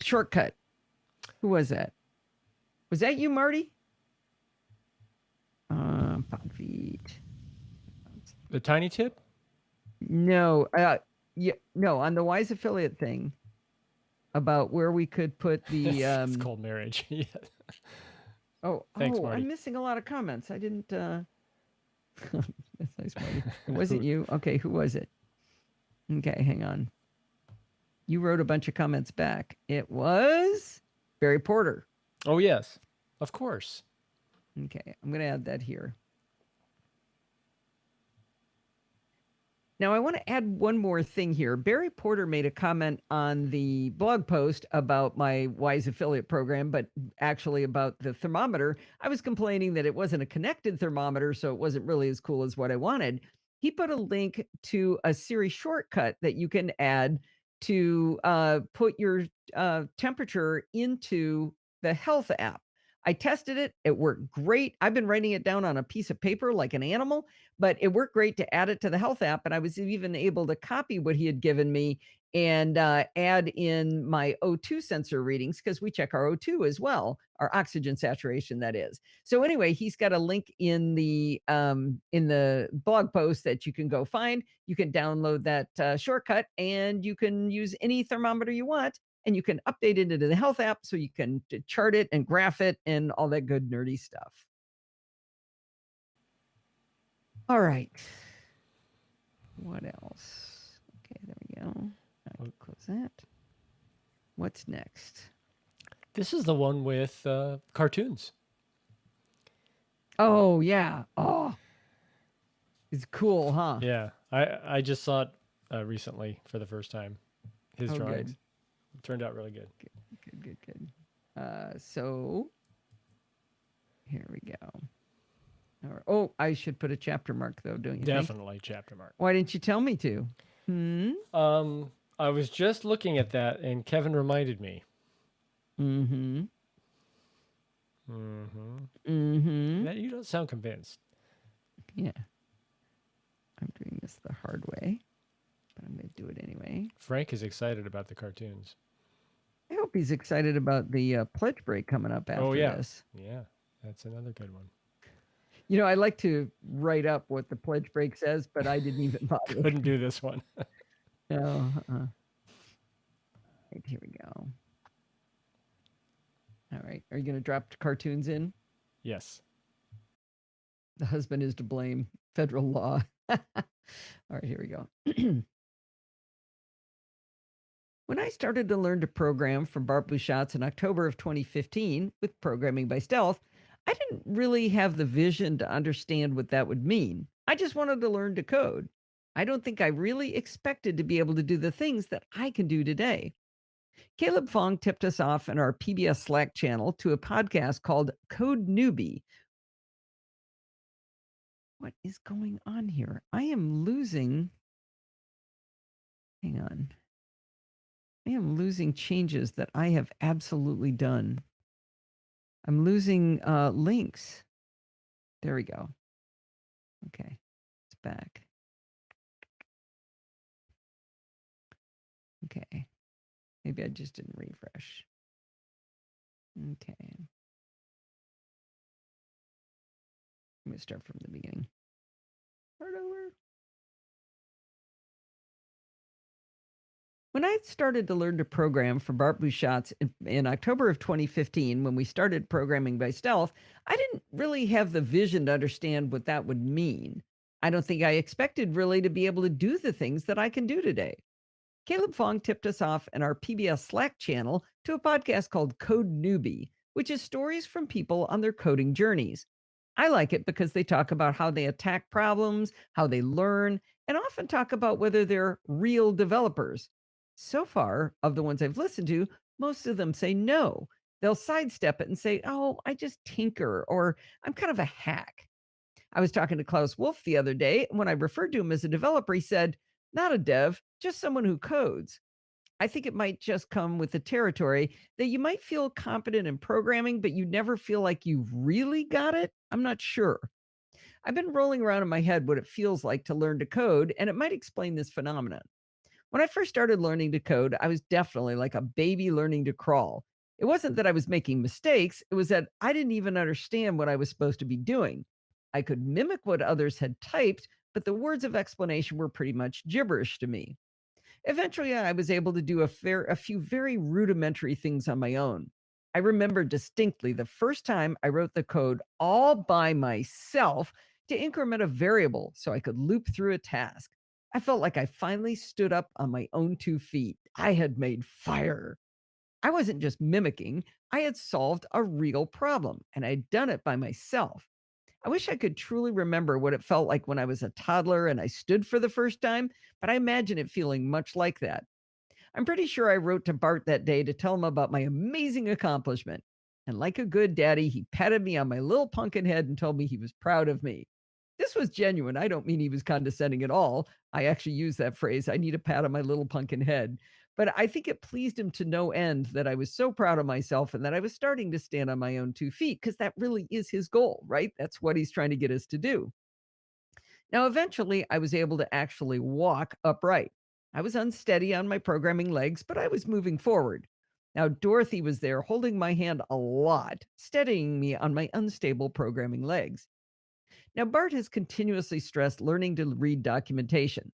shortcut? Who was that? Was that you, Marty? Podfeed. The tiny tip? No. Yeah. No. On the Wise affiliate thing about where we could put the. It's called marriage. Yeah. Thanks, Marty. I'm missing a lot of comments. I didn't. That's nice, Marty. It wasn't you. Okay. Who was it? Okay. Hang on. You wrote a bunch of comments back. It was Barry Porter. Oh, yes. Of course. Okay, I'm going to add that here. Now, I want to add one more thing here. Barry Porter made a comment on the blog post about my Wise affiliate program, but actually about the thermometer. I was complaining that it wasn't a connected thermometer, so it wasn't really as cool as what I wanted. He put a link to a Siri shortcut that you can add to put your temperature into the health app. I tested it. It worked great. I've been writing it down on a piece of paper like an animal, but it worked great to add it to the health app. And I was even able to copy what he had given me and add in my O2 sensor readings because we check our O2 as well, our oxygen saturation, that is. So anyway, he's got a link in the blog post that you can go find. You can download that shortcut and you can use any thermometer you want. And you can update it into the health app so you can chart it and graph it and all that good nerdy stuff. All right. What else? Okay, there we go. I can close that. What's next? This is the one with cartoons. Oh, yeah. Oh, it's cool, huh? Yeah. I just saw it recently for the first time. His drawings. Good. It turned out really good. Good. So here we go. All right. Oh, I should put a chapter mark though, don't you Definitely chapter mark. Why didn't you tell me to? I was just looking at that and Kevin reminded me. Mm-hmm. You don't sound convinced. Yeah. I'm doing this the hard way, but I'm going to do it anyway. Frank is excited about the cartoons. I hope he's excited about the pledge break coming up after this. Yeah, that's another good one. You know, I like to write up what the pledge break says, but I didn't even bother. Couldn't do this one. No. Right, here we go. All right. Are you going to drop cartoons in? Yes. The husband is to blame. Federal law. All right, here we go. When I started to learn to program from Bart Buchatz in October of 2015 with Programming by Stealth, I didn't really have the vision to understand what that would mean. I just wanted to learn to code. I don't think I really expected to be able to do the things that I can do today. Caleb Fong tipped us off in our PBS Slack channel to a podcast called Code Newbie. What is going on here? I am losing. Hang on. I am losing changes that I have absolutely done. I'm losing links. There we go. Okay, it's back. Okay. Maybe I just didn't refresh. Okay. Let me start from the beginning. Start over. When I started to learn to program for Bart Busschots in October of 2015, when we started programming by stealth, I didn't really have the vision to understand what that would mean. I don't think I expected really to be able to do the things that I can do today. Caleb Fong tipped us off in our PBS Slack channel to a podcast called Code Newbie, which is stories from people on their coding journeys. I like it because they talk about how they attack problems, how they learn, and often talk about whether they're real developers. So far, of the ones I've listened to, most of them say no. They'll sidestep it and say, oh, I just tinker, or I'm kind of a hack. I was talking to Klaus Wolf the other day, and when I referred to him as a developer, he said, not a dev, just someone who codes. I think it might just come with the territory that you might feel competent in programming, but you never feel like you've really got it. I'm not sure. I've been rolling around in my head what it feels like to learn to code, and it might explain this phenomenon. When I first started learning to code, I was definitely like a baby learning to crawl. It wasn't that I was making mistakes, it was that I didn't even understand what I was supposed to be doing. I could mimic what others had typed, but the words of explanation were pretty much gibberish to me. Eventually, I was able to do a few very rudimentary things on my own. I remember distinctly the first time I wrote the code all by myself to increment a variable so I could loop through a task. I felt like I finally stood up on my own 2 feet. I had made fire. I wasn't just mimicking, I had solved a real problem, and I'd done it by myself. I wish I could truly remember what it felt like when I was a toddler and I stood for the first time, but I imagine it feeling much like that. I'm pretty sure I wrote to Bart that day to tell him about my amazing accomplishment. And like a good daddy, he patted me on my little pumpkin head and told me he was proud of me. This was genuine. I don't mean he was condescending at all. I actually use that phrase. I need a pat on my little pumpkin head. But I think it pleased him to no end that I was so proud of myself and that I was starting to stand on my own 2 feet, because that really is his goal, right? That's what he's trying to get us to do. Now, eventually, I was able to actually walk upright. I was unsteady on my programming legs, but I was moving forward. Now, Dorothy was there holding my hand a lot, steadying me on my unstable programming legs. Now, Bart has continuously stressed learning to read documentation.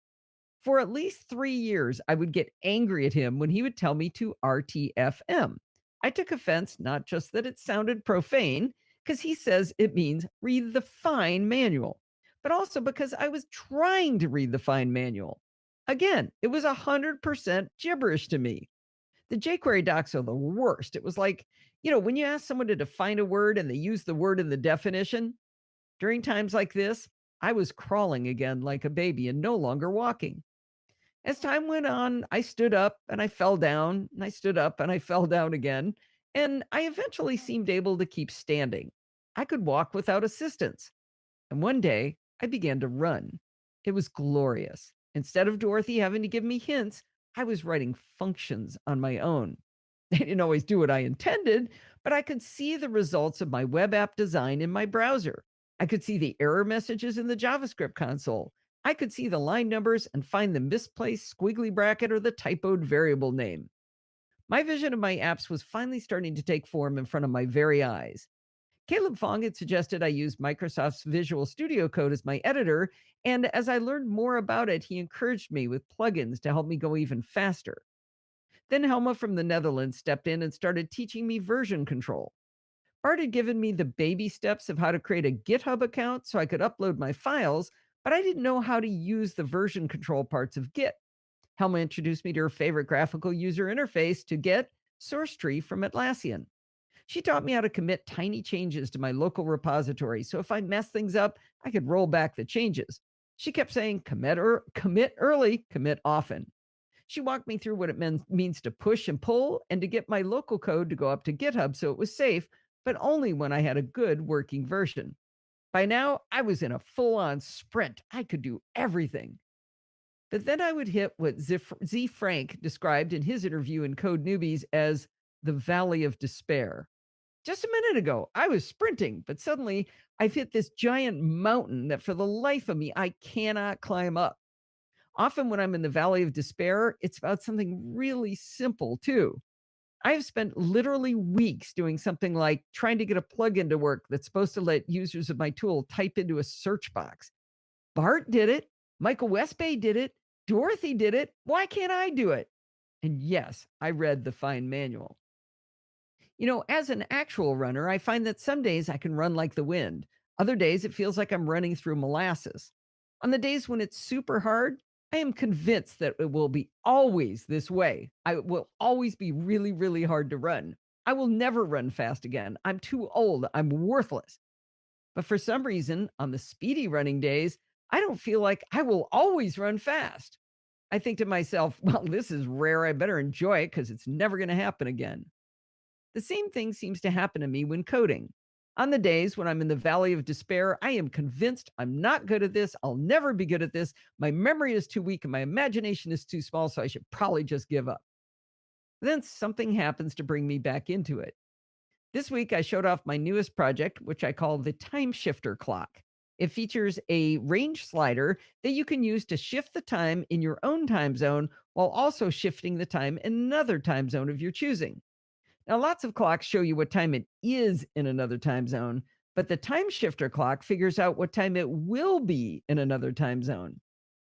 For at least 3 years, I would get angry at him when he would tell me to RTFM. I took offense, not just that it sounded profane, because he says it means read the fine manual, but also because I was trying to read the fine manual. Again, it was 100% gibberish to me. The jQuery docs are the worst. It was like, when you ask someone to define a word and they use the word in the definition, during times like this, I was crawling again like a baby and no longer walking. As time went on, I stood up and I fell down, and I stood up and I fell down again, and I eventually seemed able to keep standing. I could walk without assistance. And one day, I began to run. It was glorious. Instead of Dorothy having to give me hints, I was writing functions on my own. They didn't always do what I intended, but I could see the results of my web app design in my browser. I could see the error messages in the JavaScript console. I could see the line numbers and find the misplaced squiggly bracket or the typoed variable name. My vision of my apps was finally starting to take form in front of my very eyes. Caleb Fong had suggested I use Microsoft's Visual Studio Code as my editor, and as I learned more about it, he encouraged me with plugins to help me go even faster. Then Helma from the Netherlands stepped in and started teaching me version control. Bart had given me the baby steps of how to create a GitHub account so I could upload my files, but I didn't know how to use the version control parts of Git. Helma introduced me to her favorite graphical user interface to Git, SourceTree from Atlassian. She taught me how to commit tiny changes to my local repository, so if I messed things up, I could roll back the changes. She kept saying, commit early, commit often. She walked me through what it means to push and pull and to get my local code to go up to GitHub so it was safe, but only when I had a good working version. By now, I was in a full-on sprint. I could do everything. But then I would hit what Z. Frank described in his interview in Code Newbies as the Valley of Despair. Just a minute ago, I was sprinting, but suddenly I've hit this giant mountain that for the life of me, I cannot climb up. Often when I'm in the Valley of Despair, it's about something really simple too. I've spent literally weeks doing something like trying to get a plugin to work that's supposed to let users of my tool type into a search box. Bart did it. Michael Westbay did it. Dorothy did it. Why can't I do it? And yes, I read the fine manual. As an actual runner, I find that some days I can run like the wind. Other days it feels like I'm running through molasses. On the days when it's super hard, I am convinced that it will be always this way. I will always be really, really hard to run. I will never run fast again. I'm too old. I'm worthless. But for some reason, on the speedy running days, I don't feel like I will always run fast. I think to myself, well, this is rare. I better enjoy it because it's never going to happen again. The same thing seems to happen to me when coding. On the days when I'm in the valley of despair, I am convinced I'm not good at this. I'll never be good at this. My memory is too weak and my imagination is too small, so I should probably just give up. Then something happens to bring me back into it. This week, I showed off my newest project, which I call the Time Shifter Clock. It features a range slider that you can use to shift the time in your own time zone while also shifting the time in another time zone of your choosing. Now, lots of clocks show you what time it is in another time zone, but the time shifter clock figures out what time it will be in another time zone.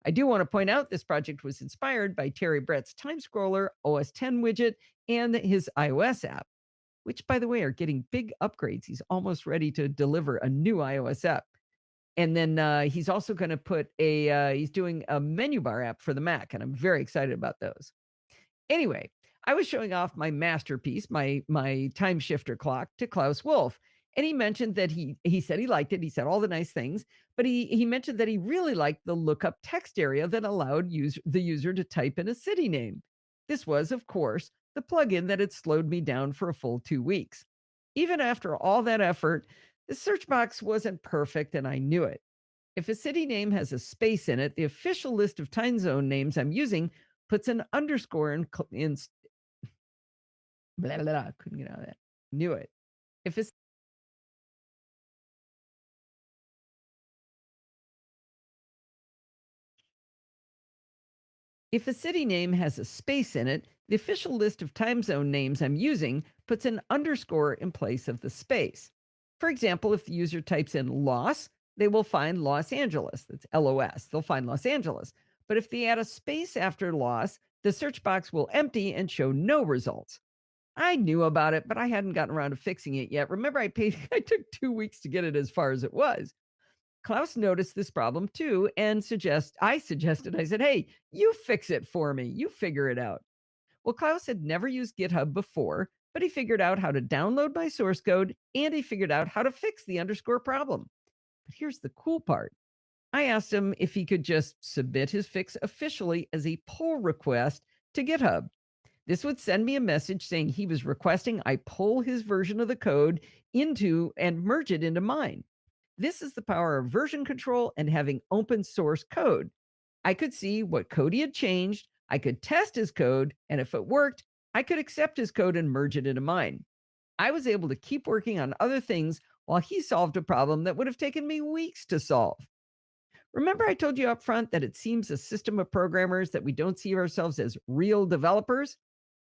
I do want to point out this project was inspired by Terry Brett's Time Scroller OS 10 widget and his iOS app, which, by the way, are getting big upgrades. He's almost ready to deliver a new iOS app. And then he's also going to put he's doing a menu bar app for the Mac, and I'm very excited about those. Anyway, I was showing off my masterpiece, my time shifter clock, to Klaus Wolf, and he mentioned that he said he liked it. He said all the nice things, but he mentioned that he really liked the lookup text area that allowed the user to type in a city name. This was, of course, the plugin that had slowed me down for a full 2 weeks. Even after all that effort, the search box wasn't perfect, and I knew it. If a city name has a space in it, the official list of time zone names I'm using puts an underscore in blah, blah, blah. Couldn't get out of that. Knew it. If a If a city name has a space in it, the official list of time zone names I'm using puts an underscore in place of the space. For example, if the user types in Los, they will find Los Angeles. That's LOS. They'll find Los Angeles. But if they add a space after Los, the search box will empty and show no results. I knew about it, but I hadn't gotten around to fixing it yet. Remember, I took 2 weeks to get it as far as it was. Klaus noticed this problem too and I said, "Hey, you fix it for me. You figure it out." Well, Klaus had never used GitHub before, but he figured out how to download my source code and he figured out how to fix the underscore problem. But here's the cool part. I asked him if he could just submit his fix officially as a pull request to GitHub. This would send me a message saying he was requesting I pull his version of the code into and merge it into mine. This is the power of version control and having open source code. I could see what code he had changed, I could test his code, and if it worked, I could accept his code and merge it into mine. I was able to keep working on other things while he solved a problem that would have taken me weeks to solve. Remember, I told you up front that it seems a system of programmers that we don't see ourselves as real developers?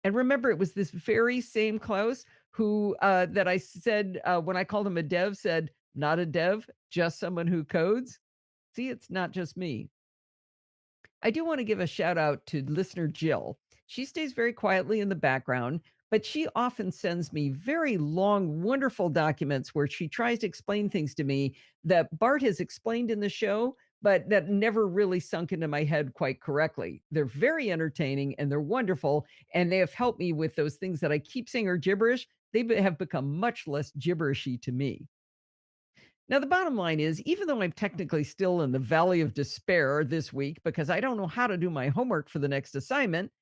And remember, it was this very same Klaus who that I said when I called him a dev, said, not a dev, just someone who codes. See, it's not just me. I do want to give a shout out to listener Jill. She stays very quietly in the background, but she often sends me very long, wonderful documents where she tries to explain things to me that Bart has explained in the show, but that never really sunk into my head quite correctly. They're very entertaining and they're wonderful, and they have helped me with those things that I keep saying are gibberish. They have become much less gibberishy to me. Now, the bottom line is, even though I'm technically still in the valley of despair this week because I don't know how to do my homework for the next assignment,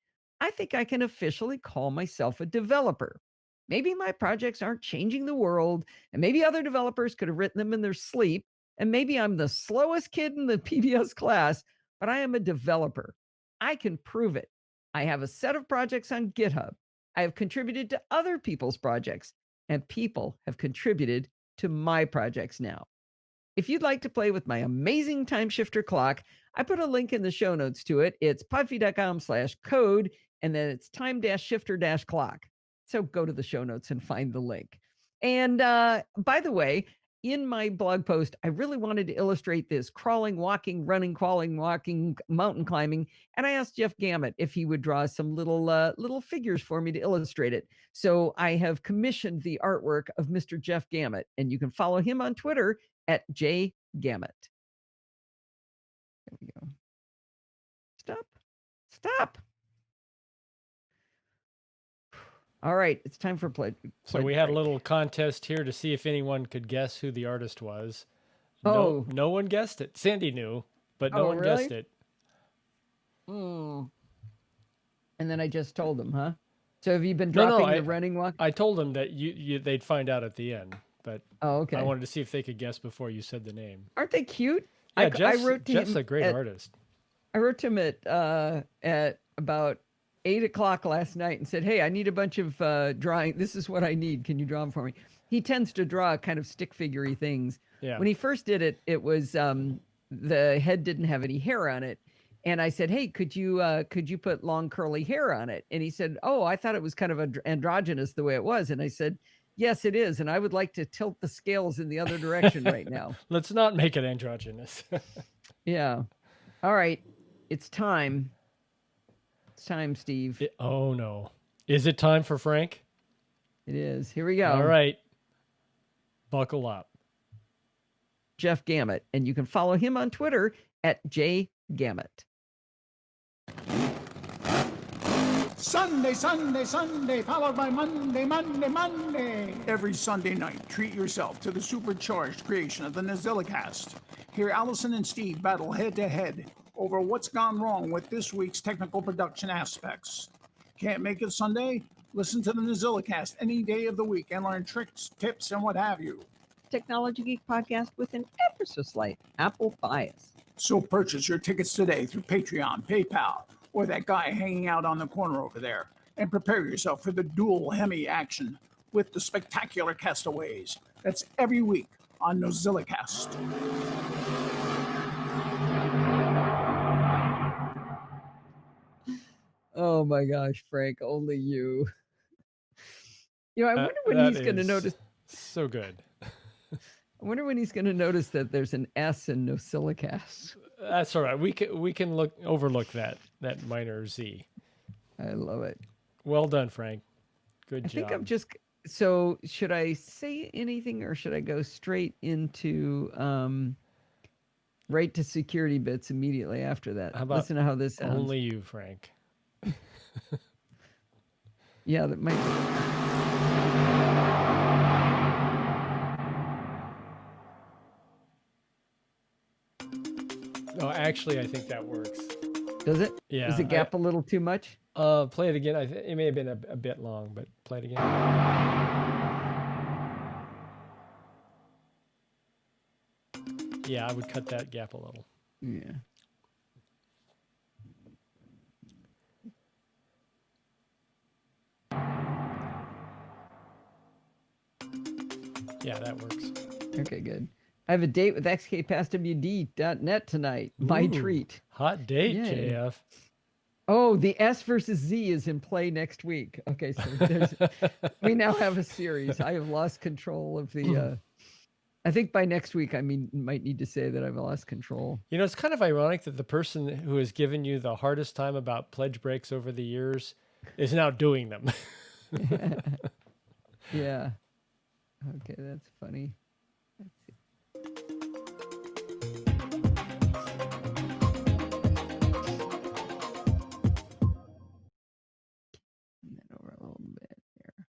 I think I can officially call myself a developer. Maybe my projects aren't changing the world, and maybe other developers could have written them in their sleep, and maybe I'm the slowest kid in the PBS class, but I am a developer. I can prove it. I have a set of projects on GitHub. I have contributed to other people's projects, and people have contributed to my projects now. If you'd like to play with my amazing time shifter clock, I put a link in the show notes to it. It's podfeed.com/code, and then it's time-shifter-clock. So go to the show notes and find the link. And by the way, in my blog post, I really wanted to illustrate this crawling, walking, running, crawling, walking, mountain climbing. And I asked Jeff Gamet if he would draw some little figures for me to illustrate it. So I have commissioned the artwork of Mr. Jeff Gamet, and you can follow him on Twitter at jgamet. There we go. Stop. All right, it's time for pledge. So we had a little contest here to see if anyone could guess who the artist was. Oh. No one guessed it. Sandy knew, but no one really? guessed it. And then I just told them, huh? So have you been dropping the running walk? I told them that they'd find out at the end, but okay. I wanted to see if they could guess before you said the name. Aren't they cute? Yeah, Jeff's a great artist. I wrote to him at about 8:00 last night and said, "Hey, I need a bunch of drawing. This is what I need. Can you draw them for me?" He tends to draw kind of stick figure-y things. Yeah. When he first did it, it was the head didn't have any hair on it, and I said, "Hey, could you put long curly hair on it?" And he said, "Oh, I thought it was kind of androgynous the way it was." And I said, "Yes, it is, and I would like to tilt the scales in the other direction right now." Let's not make it androgynous. Yeah. All right, it's time. It's time, Steve. Oh, no. Is it time for Frank? It is. Here we go. All right. Buckle up. Jeff Gamet, and you can follow him on Twitter at jgamet. Sunday, Sunday, Sunday, followed by Monday, Monday, Monday. Every Sunday night, treat yourself to the supercharged creation of the NosillaCast. Hear Allison and Steve battle head-to-head over what's gone wrong with this week's technical production aspects. Can't make it Sunday? Listen to the NosillaCast any day of the week and learn tricks, tips, and what have you. Technology Geek podcast with an ever so slight Apple bias. So purchase your tickets today through Patreon, PayPal, or that guy hanging out on the corner over there, and prepare yourself for the dual Hemi action with the spectacular castaways. That's every week on NosillaCast. Oh my gosh, Frank, only you. You know, I wonder when he's going to notice. So good. I wonder when he's going to notice that there's an S in NosillaCast. That's all right. We can overlook that minor Z. I love it. Well done, Frank. Good job. I think I'm just. So should I say anything, or should I go straight into right to security bits immediately after that? How about listen to how this sounds? Only you, Frank. Yeah, that might be. Oh, actually, I think that works. Does it? Yeah. Does it gap a little too much? Play it again. It may have been a bit long, but play it again. Yeah, I would cut that gap a little. Yeah. Yeah, that works. Okay, good. I have a date with xkpastwd.net tonight. My Ooh, treat. Hot date, Yay. JF. Oh, the S versus Z is in play next week. Okay, so we now have a series. I have lost control of the. I think by next week, might need to say that I've lost control. You know, it's kind of ironic that the person who has given you the hardest time about pledge breaks over the years is now doing them. Yeah. Okay, that's funny. Let's see. That over a little bit there.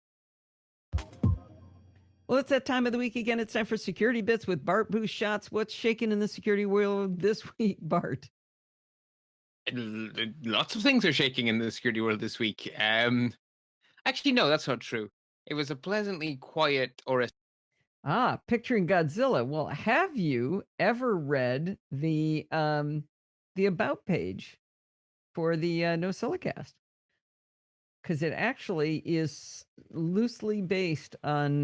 Well, it's that time of the week again. It's time for Security Bits with Bart Boost Shots. What's shaking in the security world this week, Bart? Lots of things are shaking in the security world this week. Actually, no, that's not true. It was a pleasantly quiet Picturing Godzilla. Well, have you ever read the about page for the NosillaCast? Because it actually is loosely based on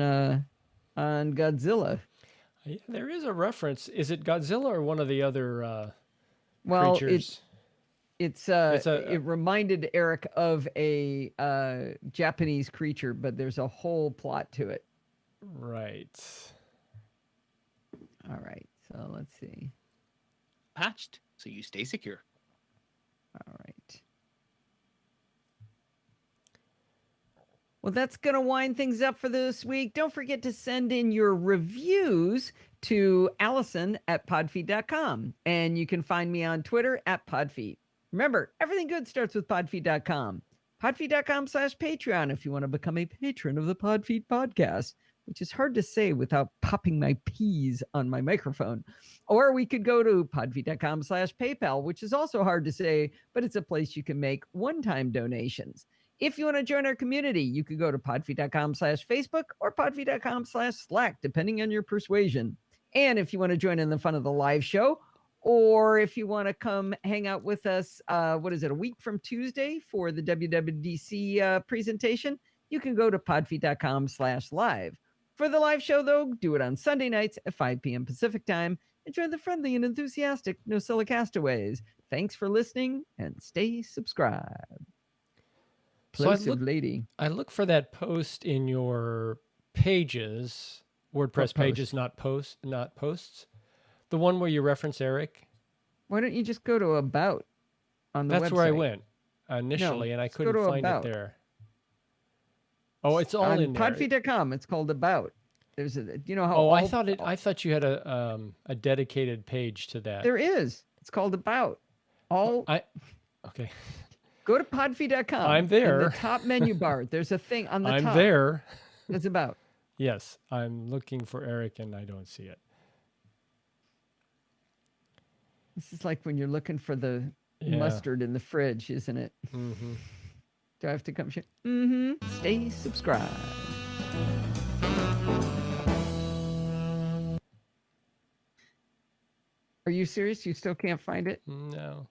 Godzilla. Yeah, there is a reference. Is it Godzilla or one of the other Well, creatures? It's It's it reminded Eric of a Japanese creature, but there's a whole plot to it. right. All right, so let's see. Patched, so you stay secure. All right. Well, that's going to wind things up for this week. Don't forget to send in your reviews to Allison@podfeed.com. And you can find me on Twitter @podfeed. Remember, everything good starts with podfeed.com. Podfeed.com/Patreon if you want to become a patron of the Podfeed podcast, which is hard to say without popping my P's on my microphone. Or we could go to podfeed.com/PayPal, which is also hard to say, but it's a place you can make one-time donations. If you want to join our community, you could go to podfeed.com/Facebook or podfeed.com/Slack, depending on your persuasion. And if you want to join in the fun of the live show, or if you want to come hang out with us, a week from Tuesday for the WWDC presentation, you can go to podfeed.com/live. For the live show, though, do it on Sunday nights at 5 p.m. Pacific time and join the friendly and enthusiastic NosillaCastaways. Thanks for listening and stay subscribed. So Plosive lady. I look for that post in your pages, WordPress pages, not posts. The one where you reference Eric. Why don't you just go to About on the website? That's where I went initially, and I couldn't find it there. Oh, it's all in there. Podfeed.com. It's called About. There's a, you know how. Oh, I thought you had a dedicated page to that. There is. It's called About. Okay. Go to podfeed.com. I'm there. In the top menu bar, there's a thing on the top. I'm there. It's About. Yes, I'm looking for Eric and I don't see it. This is like when you're looking for the mustard in the fridge, isn't it? Mm-hmm. Do I have to come share? Mm-hmm. Stay subscribed. Are you serious? You still can't find it? No.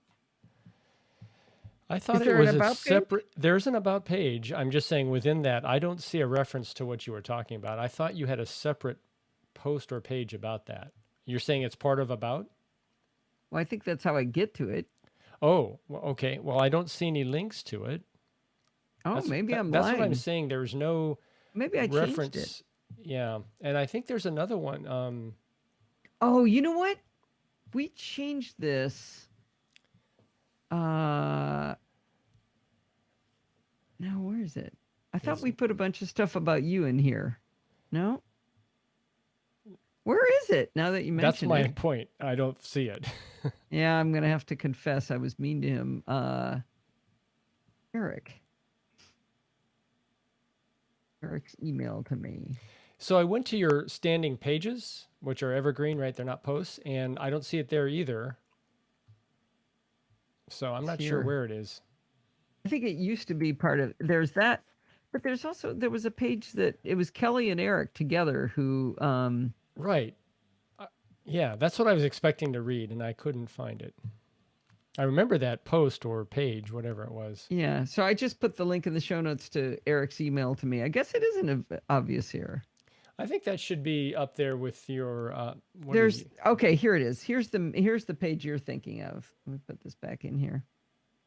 I thought it there was an a about separate. There's an about page. I'm just saying within that, I don't see a reference to what you were talking about. I thought you had a separate post or page about that. You're saying it's part of about? Well, I think that's how I get to it. Oh, well, okay. Well, I don't see any links to it. Oh, maybe I'm lying. That's what I'm saying. There's no maybe I reference. Changed it. Yeah, and I think there's another one. Oh, you know what? We changed this. Now, where is it? I thought we put a bunch of stuff about you in here. No? Where is it now that you mentioned it? That's my point. I don't see it. Yeah, I'm going to have to confess I was mean to him. Eric's email to me. So I went to your standing pages, which are evergreen, right? They're not posts, and I don't see it there either. So I'm not sure where it is. I think it used to be part of, there's that, but there was a page that it was Kelly and Eric together who, right. Yeah, that's what I was expecting to read, and I couldn't find it. I remember that post or page, whatever it was. Yeah, so I just put the link in the show notes to Eric's email to me. I guess it isn't obvious here. I think that should be up there with your. Okay, here it is. Here's the page you're thinking of. Let me put this back in here.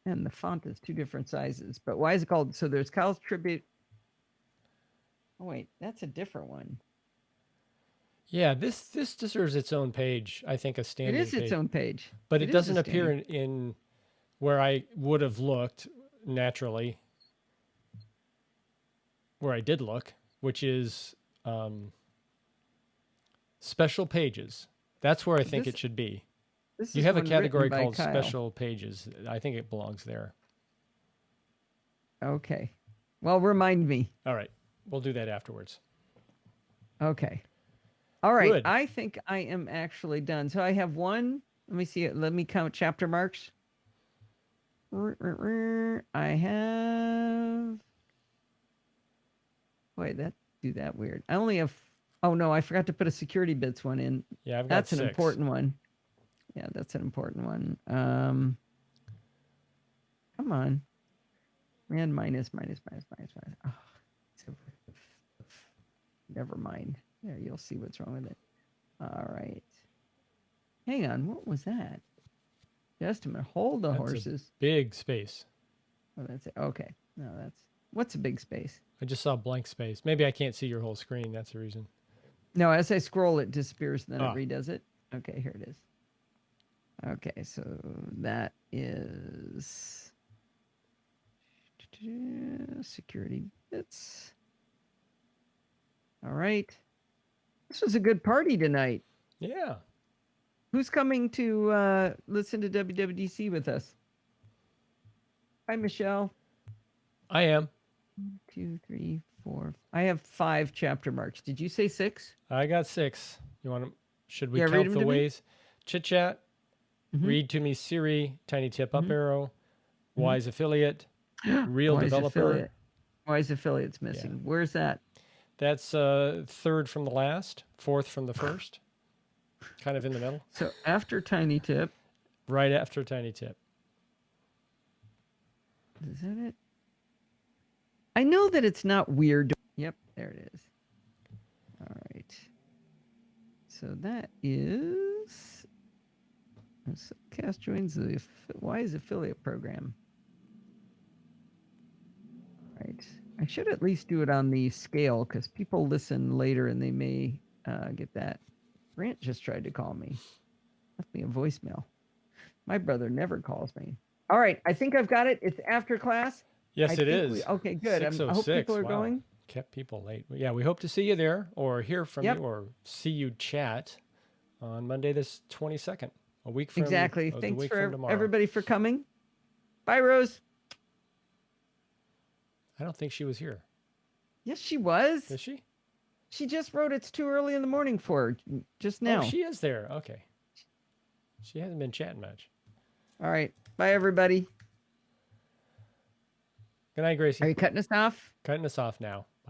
And the font is two different sizes. But why is it called? So there's Kyle's Tribute. Oh wait, that's a different one. Yeah, this deserves its own page. I think a standing. It is its own page, but it doesn't appear in where I would have looked naturally. Where I did look, which is special pages. That's where I think it should be. You have a category called special pages. I think it belongs there. Okay. Well, remind me. All right. We'll do that afterwards. Okay. All right. Good. I think I am actually done. So I have one. Let me see it. Let me count chapter marks. I have. Wait, do that weird. I only have. Oh no, I forgot to put a security bits one in. Yeah, I've got That's 6. an important one. Yeah, that's an important one. Come on. And minus. Oh, never mind. There, you'll see what's wrong with it. All right. Hang on. What was that? Just a minute. Hold the That's a horses. big space. Oh, that's it. Okay. No, that's what's a big space? I just saw blank space. Maybe I can't see your whole screen. That's the reason. No, as I scroll, it disappears, and then Ah. it redoes it. Okay, here it is. Okay, so that is security bits. All right. This was a good party tonight. Yeah. Who's coming to listen to WWDC with us? Hi, Michelle. I am. 1, 2, 3, 4. I have 5 chapter marks. Did you say 6? I got 6. You want to? Should we Yeah, read count 'em the to me. ways? Chit chat. Mhm. Read to me Siri. Tiny tip up Mhm. arrow. Wise affiliate. Real Wise developer. affiliate. Wise affiliate's missing. Where's that? That's 3rd from the last, 4th from the first. Kind of in the middle. So after Tiny Tip. Right after tiny tip. Is that it? I know that it's not weird. Yep, there it is. All right. So that is NosillaCast joins the Wise affiliate program. All right. I should at least do it on the scale because people listen later and they may get that. Grant just tried to call me. Left me a voicemail. My brother never calls me. All right. I think I've got it. It's after class. Yes, I it think is. okay, good. I hope 6:06. people are Wow. going. Kept people late. Yeah, we hope to see you there or hear from Yep. you or see you chat on Monday this 22nd, a week from Exactly. the Thanks week for from tomorrow. everybody for coming. Bye, Rose. I don't think she was here. Yes, she was. Is she? She just wrote it's too early in the morning for her just now. Oh, she is there. Okay. She hasn't been chatting much. All right. Bye, everybody. Good night, Gracie. Are you cutting us off? Cutting us off now.